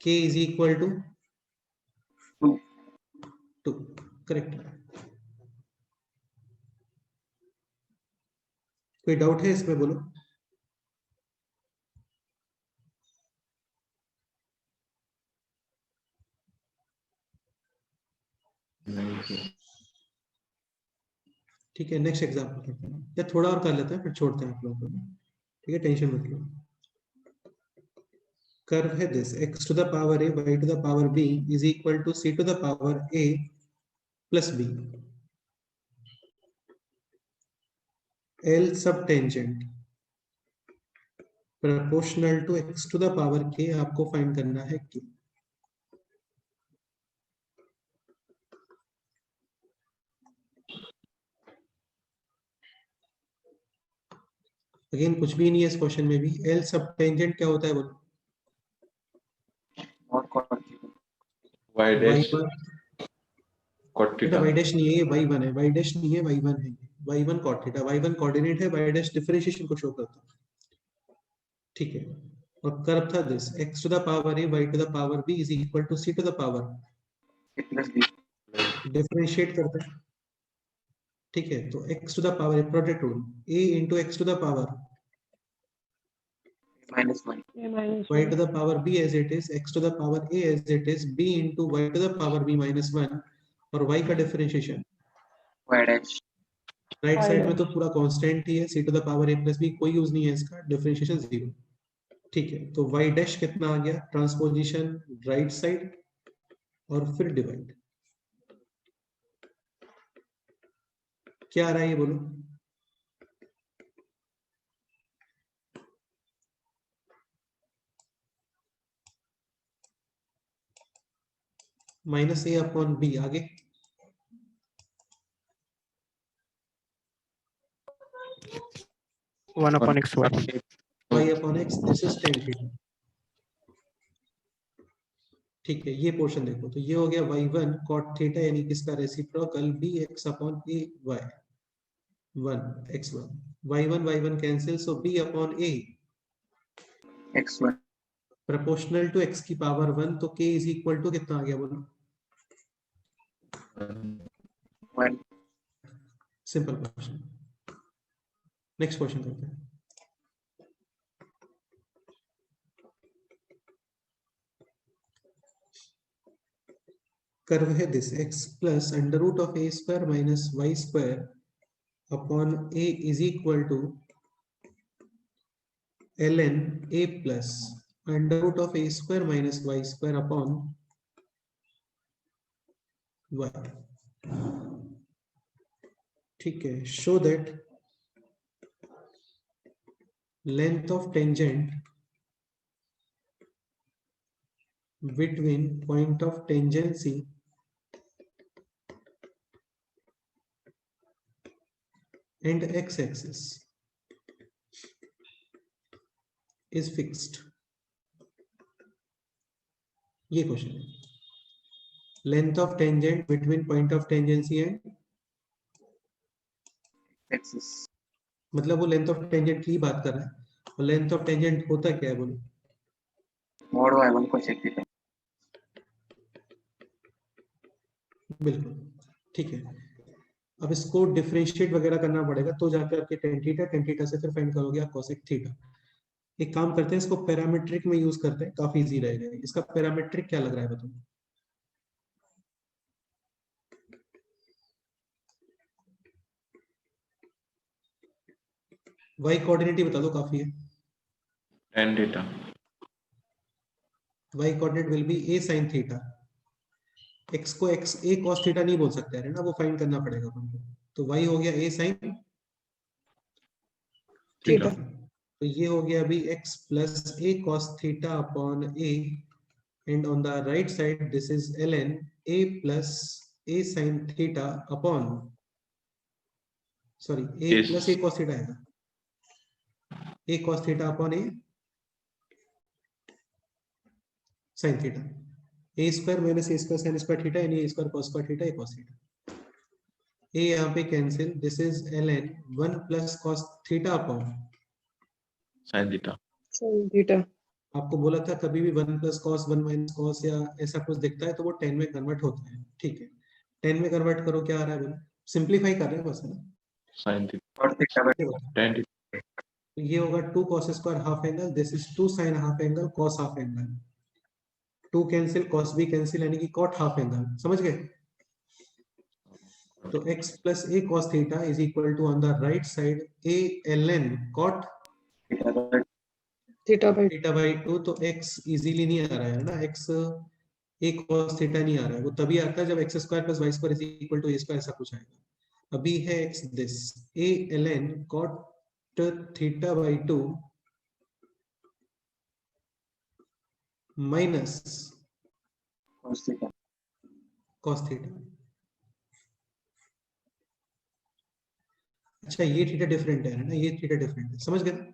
K is equal to 2. 2. Correct. कोई डाउट है इसमें, बोलो। नहीं sir। ठीक है, नेक्स्ट एग्जाम्पल करते हैं या थोड़ा और कर लेते हैं फिर छोड़ते हैं आप लोगों को। ठीक है, टेंशन मत लो। कर्व है this x to the power a y to the power b is equal to c to the power a plus b. L subtangent proportional to x to the power k आपको फाइंड करना है k। अगेन कुछ भी नहीं है इस क्वेश्चन में भी। L सबटेंजेंट क्या होता है बोलो? और cot theta. y dash y1 cot बेटा theta। y डैश नहीं है, ये y1 है। y डैश नहीं है, y1 है। y1 cot theta, y1 coordinate है, y डैश डिफरेंशिएशन को शो करता है। ठीक है, और कर्व था this x to the power a y to the power b is equal to c to the power A plus B differentiate करता है। ठीक है, तो x to the power product rule a into x to the power minus 1. A minus y 1. to the power b as it is, x to the power a as it is, b into y to the power b minus 1 और y का differentiation Y dash right Y side में dash. तो पूरा कांस्टेंट ही है, c to the power a plus b कोई यूज नहीं है इसका, डिफरेंशिएशन 0। ठीक है, तो y डैश कितना आ गया? ट्रांसपोजिशन राइट साइड और फिर डिवाइड। क्या आ रहा है ये बोलो? माइनस ए अपॉन बी। आगे 1 upon xy. y upon x, this is tan theta. ठीक है, ये पोर्शन देखो, तो ये हो गया y1 cot थीटा यानी किसका reciprocal bx upon a y 1 x1 y1 cancel, so b upon a x1 proportional to x की पावर 1, तो k इज इक्वल टू कितना आ गया बोलो? 1 सिंपल क्वेश्चन। नेक्स्ट क्वेश्चन करते हैं। कर्व है this x plus under root of a square minus y square upon a is equal to ln a plus under root of a square minus y square upon y। ठीक है, show that length of tangent between point of tangency and x-axis is fixed। ये क्वेश्चन है। Length of tangent between point of tangency and axis मतलब वो लेंथ ऑफ टेंजेंट की बात कर रहा है। और लेंथ ऑफ टेंजेंट होता क्या है बोलो? mod y1 cosec theta. बिल्कुल ठीक है। अब इसको डिफरेंशिएट वगैरह करना पड़ेगा, तो जाकर आपके टेन थीटा से फिर फाइंड करोगे आप कोसेक थीटा। एक काम करते हैं, इसको पैरामीट्रिक में यूज करते हैं, काफी इजी रहेगा। इसका पैरामीट्रिक क्या लग रहा है बताओ? y कोऑर्डिनेट ही बता दो, काफी है। tan theta। y coordinate will be a sin theta. x को x a cos थीटा नहीं बोल सकते है ना, वो फाइंड करना पड़ेगा अपन को। तो y हो गया a sin थीटा, तो ये हो गया अभी x plus a cos theta upon a, and on the right side this is ln a plus a sin theta upon sorry a Yes. Plus a cos theta आएगा, a cos theta upon a sin theta. a square minus a square sin square theta यानी a square cos square theta a cos theta. a यहाँ पे cancel, this is ln 1 plus cos theta upon sin theta। Sin theta. आपको बोला था कभी भी 1 प्लस cos 1 माइनस cos या ऐसा कुछ दिखता है तो वो 10 में कन्वर्ट होता है। ठीक है, 10 में कन्वर्ट करो, क्या आ रहा है बोलो? सिंप्लीफाई कर रहे हैं बस, है ना। sin theta। cot theta by tan तो ये होगा 2 cos square half angle, this is 2 sin half angle cos half angle, 2 cancel cos भी कैंसिल यानी कि cot हाफ एंगल, समझ गए? तो x plus a cos theta is equal to on the right side a ln cot theta by theta by theta by 2, तो x इजीली नहीं आ रहा है ना, x a cos theta नहीं आ रहा है, वो तभी आता है जब x square plus y square is equal to a square, ऐसा कुछ आएगा। अभी है x this a ln cot theta by 2 minus cos theta. cos theta. अच्छा ये थीटा डिफरेंट है ना, ये थीटा डिफरेंट है, समझ गए?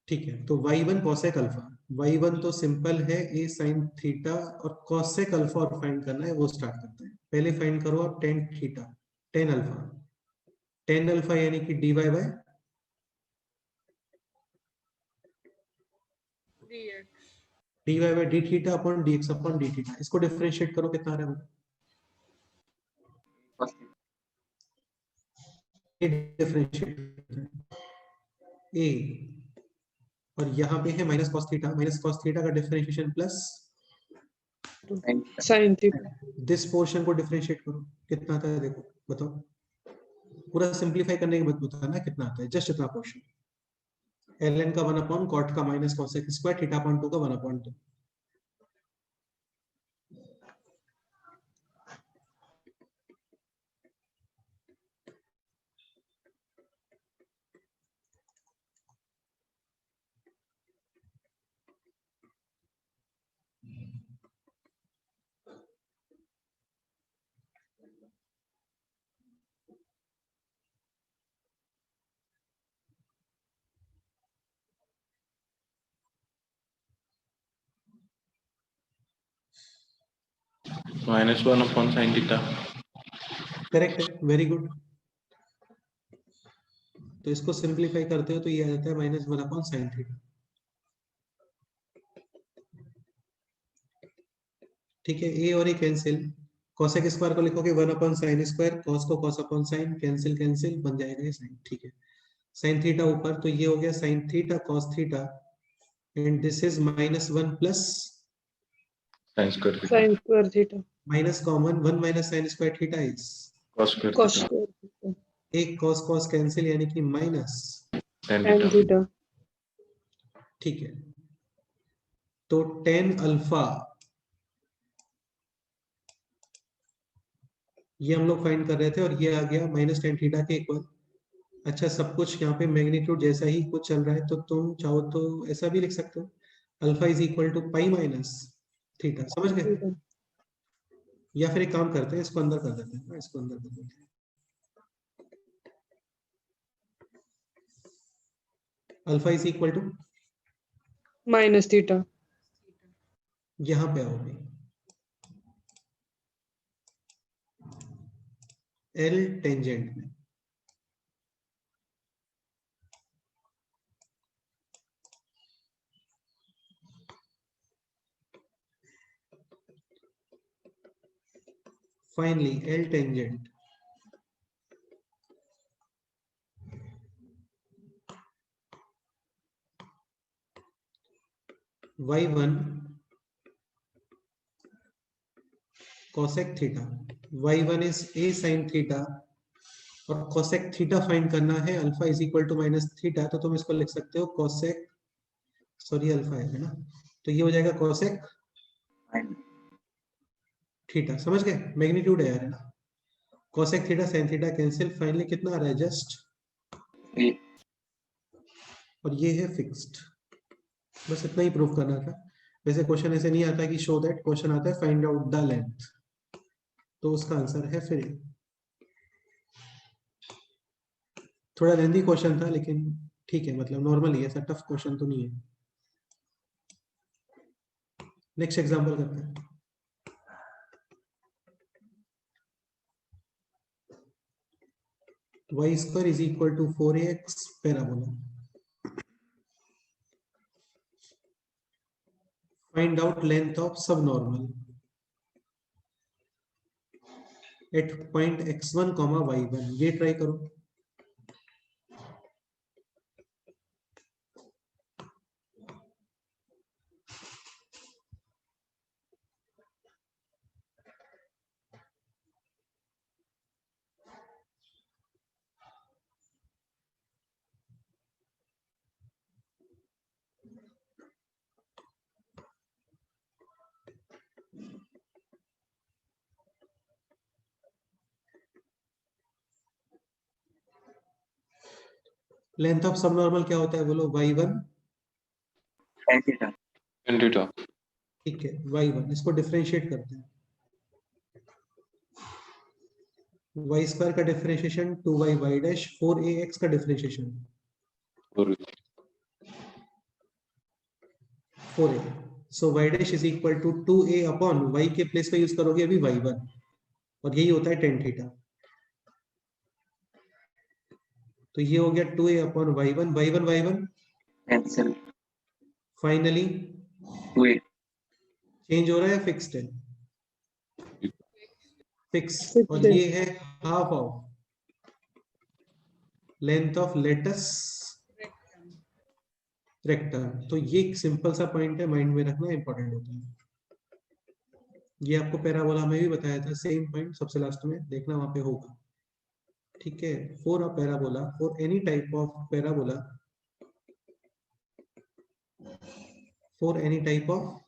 ठीक है, तो y1 cosec अल्फा, y1 तो सिंपल है a sin थीटा, और cosec अल्फा और फाइंड करना है, वो स्टार्ट करते हैं। पहले फाइंड करो आप tan theta, tan alpha, tan alpha यानी कि dy bye dx dy by d theta upon dx upon d theta, इसको डिफरेंशिएट करो, कितना आ रहा है? Cos theta. ये डिफरेंशिएट a, और यहाँ पे है माइनस cos थीटा का differentiation plus Sin theta. sin theta this portion को डिफरेंशिएट करो, कितना आता है देखो, बताओ, पूरा सिंपलीफाई करने के बाद बताना कितना आता है, जस्ट इतना पोर्शन, ln का 1 अपॉन cot का minus cosec square theta upon 2 का 1 upon 2। -1 upon sin theta. Correct है, वेरी गुड। तो इसको सिंपलीफाई करते हो तो ये आ जाता है -1 अपॉन साइन थीटा। ठीक है, ए और ए कैंसिल, कोसेक स्क्वायर को लिखोगे 1 अपॉन साइन स्क्वायर, कॉस को cos upon sine, cancel cancel बन जाएगा ये साइन। ठीक है, साइन थीटा ऊपर, तो ये हो गया sine theta cos theta, and this is -1 plus Sin square theta. sin square theta minus common, 1 minus sine square theta is Cos square cos theta. square theta एक कॉस कॉस कैंसिल यानी कि minus. Tan tan theta. theta ठीक है, तो टेन अल्फा ये हम लोग फाइंड कर रहे थे, और ये आ गया -tan थीटा के इक्वल। अच्छा, सब कुछ यहाँ पे मैग्नीट्यूड जैसा ही कुछ चल रहा है, तो तुम चाहो तो ऐसा भी लिख सकते हो, alpha is equal to pi minus theta, समझ गए? theta या फिर एक काम करते हैं, इसको अंदर कर देते हैं, इसको अंदर कर देते हैं, alpha is equal to, minus theta यहाँ पे आओगे, एल टेंजेंट में, finally L tangent y1 cosec theta, y1 is a sin थीटा, और cosec थीटा फाइंड करना है, alpha is equal to minus theta, तो तुम इसको लिख सकते हो cosec, सॉरी अल्फा है ना, तो ये हो जाएगा cosec Sin थीटा, समझ गए? मैग्नीट्यूड है यार, है ना, cosec theta sin theta cancel, finally कितना आ रहा है, जस्ट, 3. और ये है फिक्स्ड। बस इतना ही प्रूफ करना था। वैसे क्वेश्चन ऐसे नहीं आता कि शो दैट, क्वेश्चन आता है फाइंड आउट द लेंथ, तो उसका आंसर है फिर। थोड़ा लेंथी क्वेश्चन था, लेकिन ठीक है, मतलब नॉर्मल ही है, ऐसा टफ क्वेश्चन तो नहीं है। नेक्स्ट एग्जांपल करते हैं। y square is equal to 4ax parabola. Find out length of subnormal. At point x1, y1। ये ट्राई करो। लेंथ ऑफ सब नॉर्मल क्या होता है बोलो? y1। tan theta, tan theta, ठीक है, y1 इसको डिफरेंशिएट करते हैं। y स्क्वायर का differentiation 2y y dash 4ax का डिफरेंशिएशन और 4a। So y dash is equal to 2a upon y के प्लेस पे यूज करोगे अभी y1, और यही होता है tan थीटा। तो ये हो गया 2a upon y1, y1 cancel, finally 2a, change हो रहा है, फिक्स्ड है? फिक्स। Fixed और है। ये है half of length of latus rectum. तो ये एक सिंपल सा पॉइंट है, माइंड में रखना इंपॉर्टेंट होता है। ये आपको पैराबोला में भी बताया था, सेम पॉइंट सबसे लास्ट में देखना, वहां पे होगा। ठीक है, for a parabola, for any type of parabola, for any type of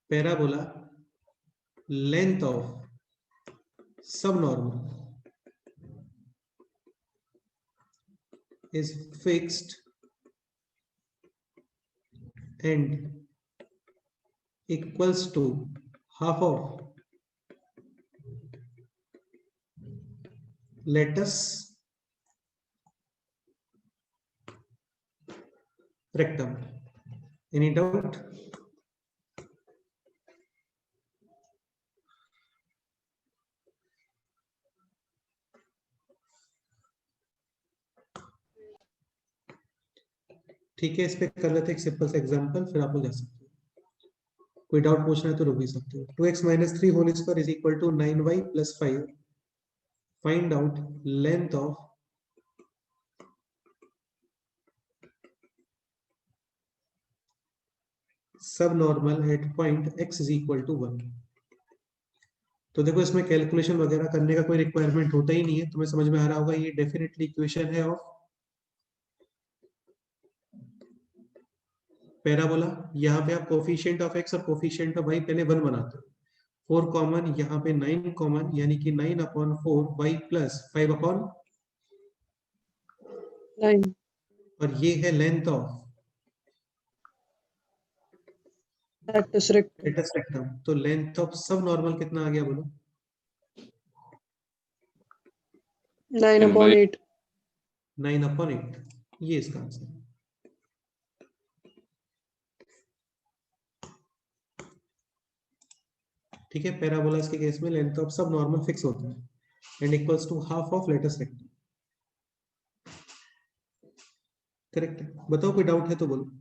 parabola, length of subnormal is fixed and equals to half of latus rectum. Any doubt? ठीक है, इस पे कर लेते हैं एक सिंपल सा एग्जांपल, फिर आप लोग जा सकते हो। कोई डाउट पूछना है तो रुक भी सकते हो। 2x - 3 whole square is equal to 9y + 5। Find out length of subnormal at point x is equal to 1। तो देखो, इसमें कैलकुलेशन वगैरह करने का कोई रिक्वायरमेंट होता ही नहीं है, तुम्हें समझ में आ रहा होगा। ये डेफिनेटली इक्वेशन है ऑफ पैराबोला। यहाँ पे आप कोफिशिएंट ऑफ x और कोफिशिएंट ऑफ y पहले 1 बनाते हो। 4 कॉमन, यहाँ पे 9 कॉमन, यानी कि 9/4 y प्लस 5/, 9 और ये है length of latus rectum latus rectum. तो लेंथ ऑफ सब नॉर्मल कितना आ गया बोलो? 9/8 9/8। ये इसका आंसर है। ठीक है, पैराबोलास के केस में length of subnormal fix होता है and equals to half of latus rectum. Correct है। बताओ, कोई डाउट है तो बोलो।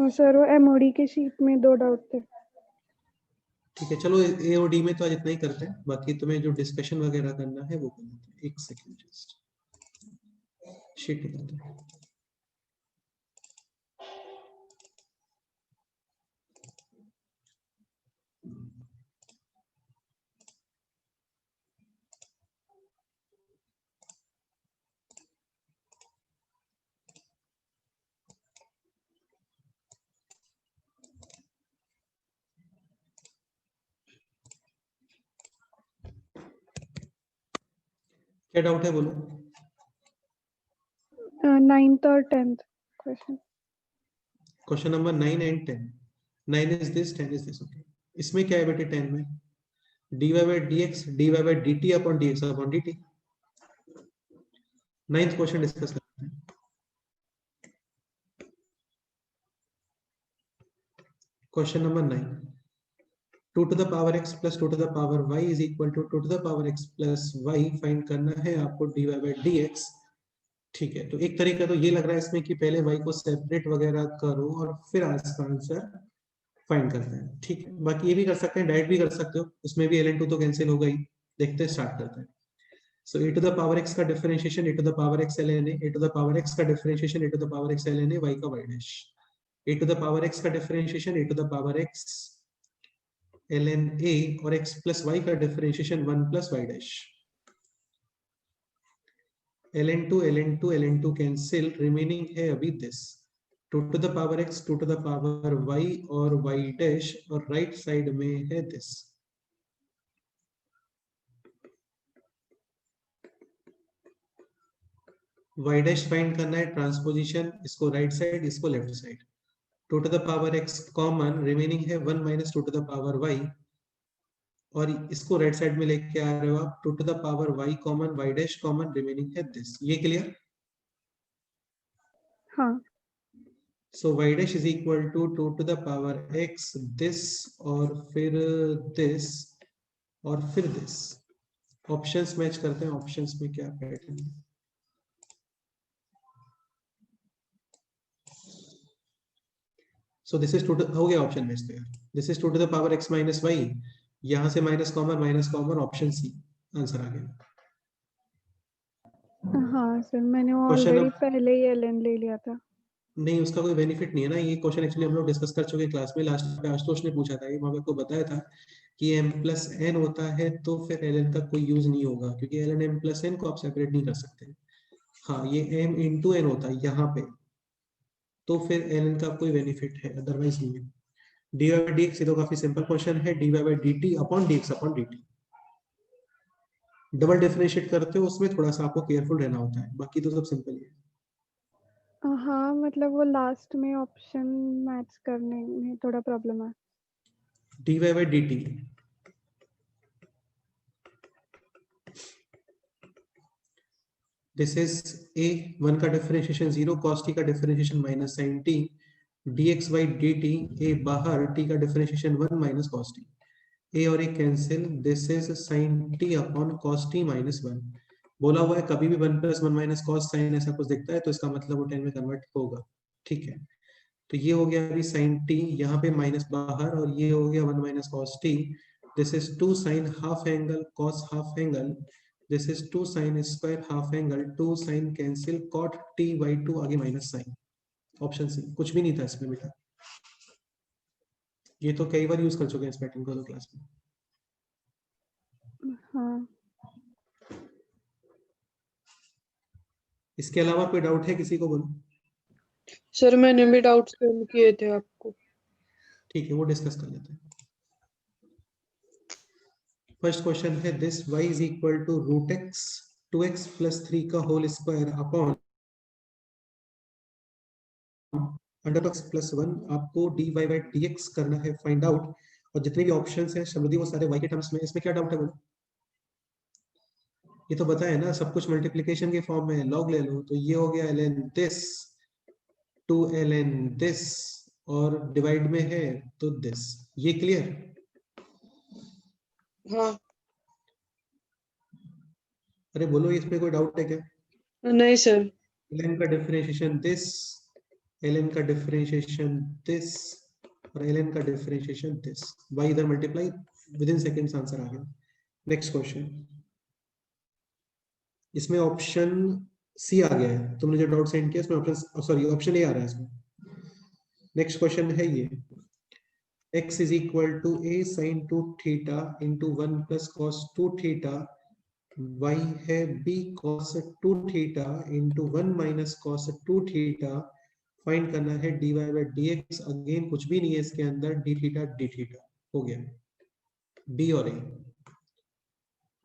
सर वो एमओडी के शीट में 2 डाउट थे। ठीक है, चलो ए और डी में तो आज इतना ही करते हैं, बाकी तुम्हें जो डिस्कशन वगैरह करना है वो कर लेते हैं। एक सेकंड, जस्ट शीट निकालते हैं। क्या डाउट है बोलो। 9th और 10th question. Question number 9 and 10। 9 is this, 10 is this. Okay, इसमें क्या है बेटे 10 में? dy/dx dy/dt upon dx upon dt। 9th question discuss करते हैं। Question number 9, 2 to the power x plus 2 to the power y is equal to 2 to the power x plus y find करना है आपको dy by dx। ठीक है, तो एक तरीका तो ये लग रहा है इसमें कि पहले y को सेपरेट वगैरह करो और फिर इसका आंसर फाइंड करते हैं। ठीक है, बाकी ये भी कर सकते हैं, डायरेक्ट भी कर सकते हो, उसमें भी ln2 तो कैंसिल हो गई। देखते हैं, स्टार्ट करते हैं। सो e to the power x का differentiation e to the power x ln a, e to the power x का differentiation e to the power x ln a, y का y dash, e to the power x का differentiation e to the power x ln a और x plus y का differentiation 1 plus y dash, ln2 cancel, remaining है अभी this 2 to the power x 2 to the power y और y डैश, और राइट साइड में है दिस। y डैश फाइंड करना है ट्रांसपोजिशन, इसको राइट साइड, इसको left side. 2 to the power x common, remaining है 1 minus 2 to the power y, और इसको राइट साइड में लेके आ रहे हो आप। 2 to the power y common, y dash common, remaining है दिस। ये क्लियर? हाँ। So y dash is equal to 2 to the power x this, और फिर दिस, और फिर दिस। ऑप्शंस मैच करते हैं, ऑप्शंस में क्या पैटर्न है। सो दिस इज 2 हो गया ऑप्शन मैच तो यार। This is 2 to the power x minus y, यहां से minus common, option C answer आ गया। हाँ सर, मैंने Question ऑलरेडी अब- पहले ही ln ले लिया था। नहीं, उसका कोई बेनिफिट नहीं है ना। ये क्वेश्चन एक्चुअली हम लोग डिस्कस कर चुके क्लास में, लास्ट में आशुतोष ने पूछा था, ये वहां पे आपको बताया था कि m plus n होता है तो फिर ln का कोई यूज नहीं होगा, क्योंकि ln m plus n को आप सेपरेट नहीं कर सकते। हाँ, ये m into n होता है यहाँ पे, तो फिर ln का कोई बेनिफिट है, अदरवाइज नहीं है। dy by dx तो काफी सिंपल क्वेश्चन है, dy by dt upon dx upon dt। Double differentiate करते हो उसमें थोड़ा सा आपको केयरफुल रहना होता है, बाकी तो सब सिंपल ही है। हाँ, मतलब वो लास्ट में ऑप्शन मैच करने में थोड़ा प्रॉब्लम है। dy by dt, this is a, 1 का डिफरेंशिएशन 0, cos t का differentiation minus sin t, dx by dt, a बाहर, t का differentiation 1 minus cos t, a और a cancel, this is sin t upon cos t minus 1। बोला हुआ है कभी भी 1 plus 1 minus cos sin ऐसा कुछ दिखता है तो इसका मतलब वो 10 में कन्वर्ट होगा। ठीक है, तो ये हो गया अभी sin t, यहाँ पे माइनस बाहर, और ये हो गया 1 minus cos t, this is 2 sin half angle cos half angle, this is 2 sin square half angle, 2 sin cancel, cot t by 2 आगे माइनस साइन। ऑप्शन सी, कुछ भी नहीं था इसमें बेटा, ये तो कई बार यूज कर चुके हैं इस पैटर्न को तो क्लास में। हाँ। इसके अलावा कोई डाउट है किसी को? बोलो। सर मैंने भी डाउट्स किए थे आपको। ठीक है, वो डिस्कस कर लेते हैं। फर्स्ट क्वेश्चन है this y is equal to root x 2x plus 3 का whole square upon under x plus 1। आपको dy by dx करना है फाइंड आउट, और जितने भी ऑप्शंस हैं समृद्धि वो सारे y के टर्म्स में। इसमें क्या डाउट है बोलो? ये तो बताया ना, सब कुछ मल्टीप्लिकेशन के फॉर्म में है, लॉग ले लो, तो ये हो गया ln this to ln this, और डिवाइड में है तो दिस। ये क्लियर? हाँ। अरे बोलो, इसमें कोई डाउट है क्या? नहीं सर। ln का डिफरेंशिएशन दिस, ln का डिफरेंशिएशन दिस, और ln का डिफरेंशिएशन दिस, y इधर multiply, with in seconds answer आ गया। नेक्स्ट क्वेश्चन, इसमें ऑप्शन सी आ गया है, तुमने जो डाउट सेंड किया इसमें ऑप्शन, सॉरी ऑप्शन ए आ रहा है इसमें। नेक्स्ट क्वेश्चन है ये, x is equal to a sin 2 theta into 1 plus cos 2 theta, y है b cos 2 theta into 1 minus cos 2 theta। Find करना है dy by dx, अगेन कुछ भी नहीं है इसके अंदर, d theta हो गया, b और a,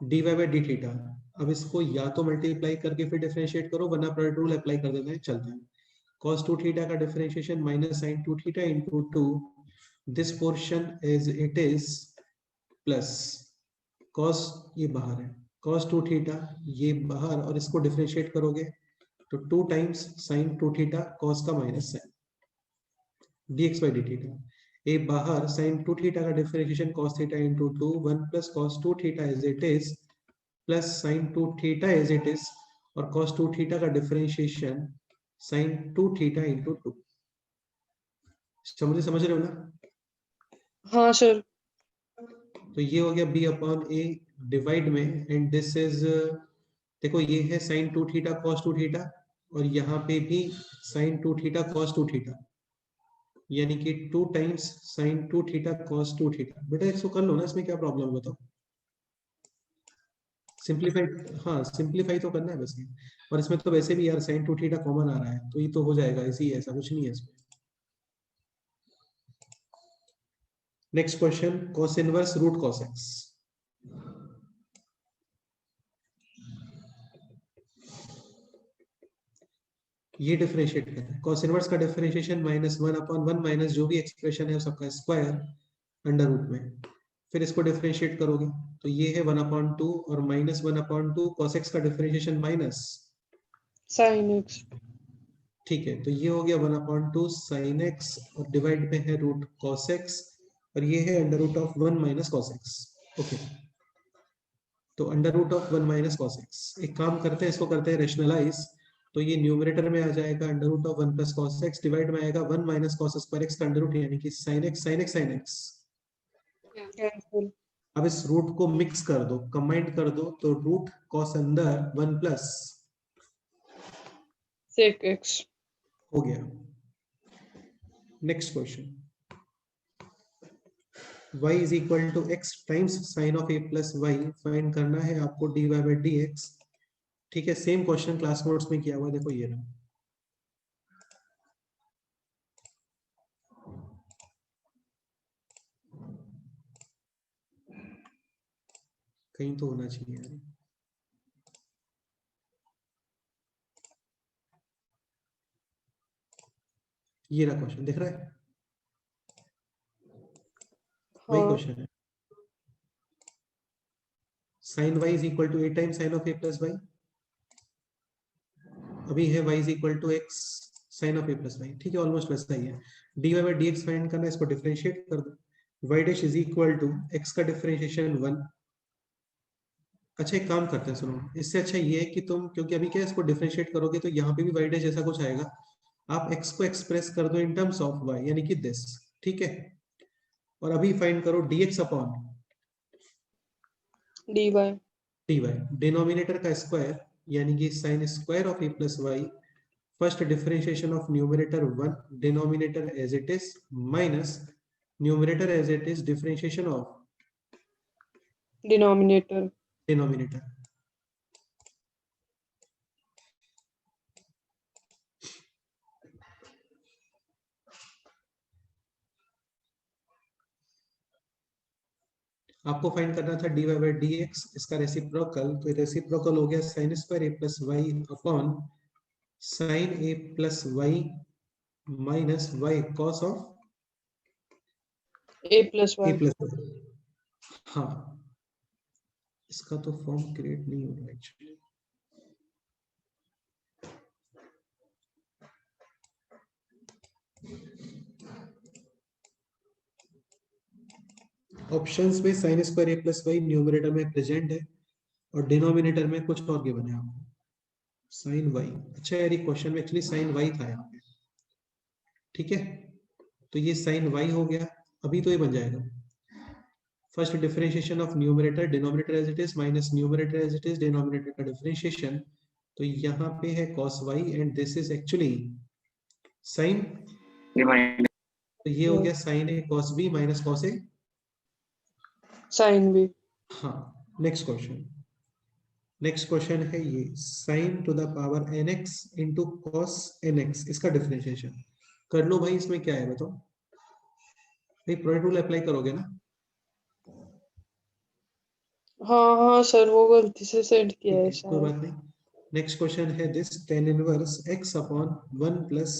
dy by d theta। अब इसको या तो मल्टीप्लाई करके फिर डिफरेंशिएट करो, वरना प्रोडक्ट रूल अप्लाई कर देते हैं, चलते हैं। cos 2 theta का differentiation minus sin 2 theta into 2, this portion as it is, plus cos, ये बाहर है, cos 2 थीटा ये बाहर, और इसको डिफरेंशिएट करोगे तो 2 टाइम्स sin 2 थीटा cos का minus sine, dx by dt। ए बाहर sin 2 थीटा का differentiation cos theta into 2 1 plus cos 2 theta as it is plus sin 2 theta as it is और cos 2 थीटा का डिफरेंशिएशन sin 2 थीटा इंटू 2। समझ रहे हो ना? हाँ सर। तो ये हो गया b अपॉन a डिवाइड में एंड दिस इज देखो ये है sin 2 थीटा cos 2 थीटा और यहाँ पे भी sin 2 थीटा cos 2 थीटा यानी कि 2 times sin 2 theta cos 2 theta. बेटा इसको कर लो ना, इसमें क्या प्रॉब्लम है बताओ? सिंप्लीफाई, हाँ सिंप्लीफाई तो करना है बस ये। और इसमें तो वैसे भी यार sin 2 थीटा कॉमन आ रहा है तो ये तो हो जाएगा, इसी ऐसा कुछ नहीं है इसमें। Next question, cos inverse root cos x। ये डिफरेंशिएट करना है। cos इनवर्स का डिफरेंशिएशन -1 अपॉन 1 माइनस जो भी एक्सप्रेशन है सबका स्क्वायर अंडर रूट में, फिर इसको डिफरेंशिएट करोगे तो ये है 1/2 और -1/2 cos x का डिफरेंशिएशन माइनस sin x। ठीक है, तो ये हो गया 1/2 sin x और डिवाइड में है रूट cos x और ये है under root of 1 minus cos x। Okay, तो under root of 1 minus cos x। एक काम करते हैं, इसको करते हैं रैशनलाइज, तो ये न्यूमरेटर में आ जाएगा under root of 1 plus cos x divide में आएगा 1 माइनस cos स्क्वायर x का अंडर रूट यानी कि sin x sin x sin x। Cancel. अब इस रूट को मिक्स कर दो, कंबाइन कर दो, तो रूट cos अंदर 1 प्लस sec x हो गया। Next question, y is equal to x times sine of a plus y find करना है आपको dy बाई dx। ठीक है, सेम क्वेश्चन क्लास नोट्स में किया हुआ, देखो ये रहा। कहीं तो होना चाहिए यार। ये रहा क्वेश्चन, दिख रहा है? वही हाँ क्वेश्चन है। Sine y is equal to a times sine of a plus y। अभी है y is equal to x sine of a plus y। ठीक है, ऑलमोस्ट वैसा ही है। dy बाई dx फाइंड करना है, इसको डिफरेंशिएट कर दो। y dash is equal to x का डिफरेंशिएशन 1। अच्छा एक काम करते हैं, सुनो, इससे अच्छा ये है कि तुम, क्योंकि अभी क्या इसको डिफरेंशिएट करोगे तो यहाँ पे भी y डैश जैसा कुछ आएगा, आप x को एक्सप्रेस कर दो इन टर्म्स ऑफ y यानी कि दिस। ठीक है, और अभी फाइंड करो dx upon dy dy, denominator का स्क्वायर यानी कि sine square of a plus y, first differentiation of numerator 1 denominator as it is minus numerator as it is differentiation of denominator denominator. आपको फाइंड करना था dy बाई dx, इसका रेसिप्रोकल, तो रेसिप्रोकल हो गया sine square a plus y upon sine a plus y minus y cos of a plus y। a plus y। हाँ, इसका तो फॉर्म क्रिएट नहीं हो रहा एक्चुअली। ऑप्शंस में साइन स्क्वायर ए प्लस वाई न्यूमरेटर में प्रेजेंट है और डिनोमिनेटर में कुछ और गिवन है आपको, साइन वाई। अच्छा यार, ये क्वेश्चन में एक्चुअली साइन वाई था यहाँ पे। ठीक है, तो ये साइन वाई हो गया। अभी तो ये बन जाएगा first differentiation of numerator denominator as it is minus numerator as it is denominator का डिफरेंशिएशन, तो यहाँ पे है cos y and this is actually sine, तो ये हो गया sine a cos b minus cos a sin b। हाँ, नेक्स्ट क्वेश्चन। नेक्स्ट क्वेश्चन है ये sin to the power nx into cos nx, इसका डिफरेंशिएशन कर लो भाई। इसमें क्या है बताओ भाई, प्रोडक्ट रूल अप्लाई करोगे ना? हाँ हाँ सर, वो गलती से सेंड किया है कोई शायद। बात नहीं। नेक्स्ट क्वेश्चन है this tan inverse x upon 1 plus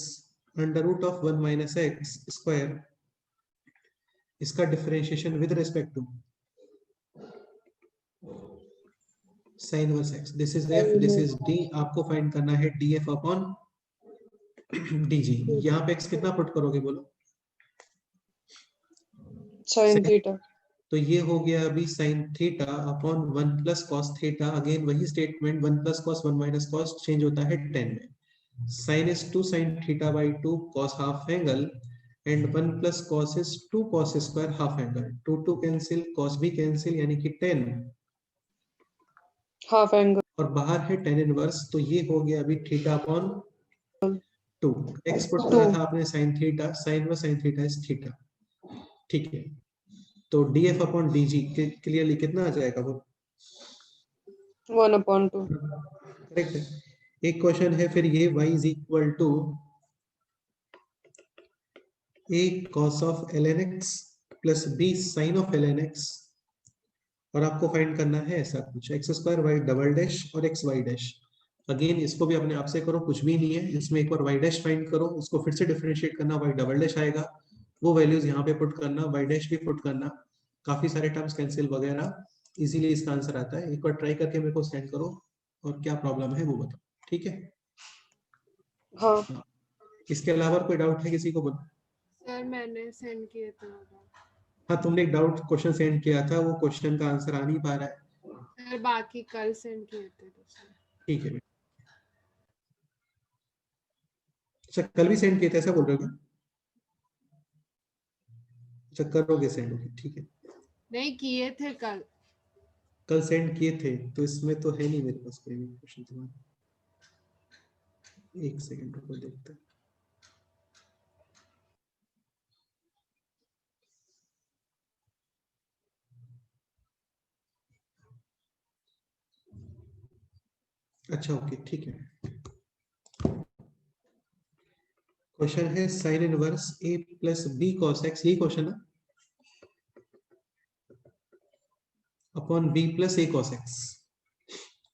under root of 1 minus x square, इसका differentiation with respect to sin inverse x। This is f, this is d। आपको फाइंड करना है df अपॉन dg। यहाँ पे x कितना पुट करोगे बोलो? sin theta. तो ये हो गया अभी sin theta upon 1 plus cos theta. Again वही statement 1 plus cos 1 minus cos change होता है 10 में। sin is 2 sin theta by 2 cos half angle and 1 plus cos is 2 cos square half angle। 2 cancel, cos भी कैंसिल, यानी कि 10 Half angle. और बाहर है tan इनवर्स। तो ये हो गया अभी थीटा अपॉन 2। x पुट करा था आपने sin थीटा, sin व sin थीटा इज थीटा। ठीक है, तो df अपॉन dg क्लियरली कितना आ जाएगा वो 1/2. करेक्ट है। एक क्वेश्चन है फिर ये y is equal to a cos of ln x plus b sin of ln x, और आपको फाइंड करना है ऐसा कुछ x square y double dash और x y डैश। अगेन इसको भी अपने आप से करो, कुछ भी नहीं है इसमें। एक बार y डैश फाइंड करो, उसको फिर से डिफरेंशिएट करना, y डबल डैश आएगा, वो वैल्यूज यहाँ पे पुट करना, y डैश भी पुट करना, काफी सारे टर्म्स कैंसिल वगैरह, इजीली इसका आंसर आता है। एक बार ट्राई करके मेरे को सेंड करो और क्या प्रॉब्लम है वो बताओ, ठीक है। हाँ इसके अलावा कोई डाउट है किसी को? सर मैंने सेंड किया था। हाँ, तुमने एक डाउट क्वेश्चन सेंड किया था, वो क्वेश्चन का आंसर आ नहीं पा रहा है। सर बाकी कल सेंड किए थे तो सर। ठीक है, अच्छा कल भी सेंड किए थे ऐसा बोल रहे हो क्या? अच्छा करोगे सेंड, ठीक है। नहीं किए थे कल। कल सेंड किए थे तो इसमें तो है नहीं मेरे पास कोई भी क्वेश्चन तुम्हारा। एक सेकंड रुको, देखते हैं। अच्छा ओके, ठीक है। क्वेश्चन है sine inverse a plus b cos x, यही क्वेश्चन है, अपॉन b plus a cos x।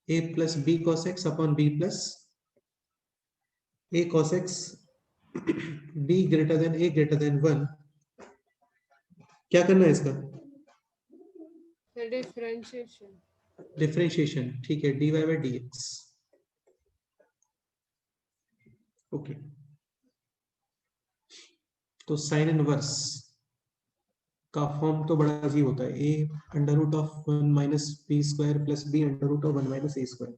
a plus b cos x अपॉन b plus a cos x, b greater than a greater than 1। क्या करना है इसका? डिफरेंशिएशन। डिफरेंशिएशन, ठीक है, dy बाय dx। ओके, तो साइन इनवर्स का फॉर्म तो बड़ा अजीब होता है, a under root of 1 minus b square plus b under root of 1 minus a square.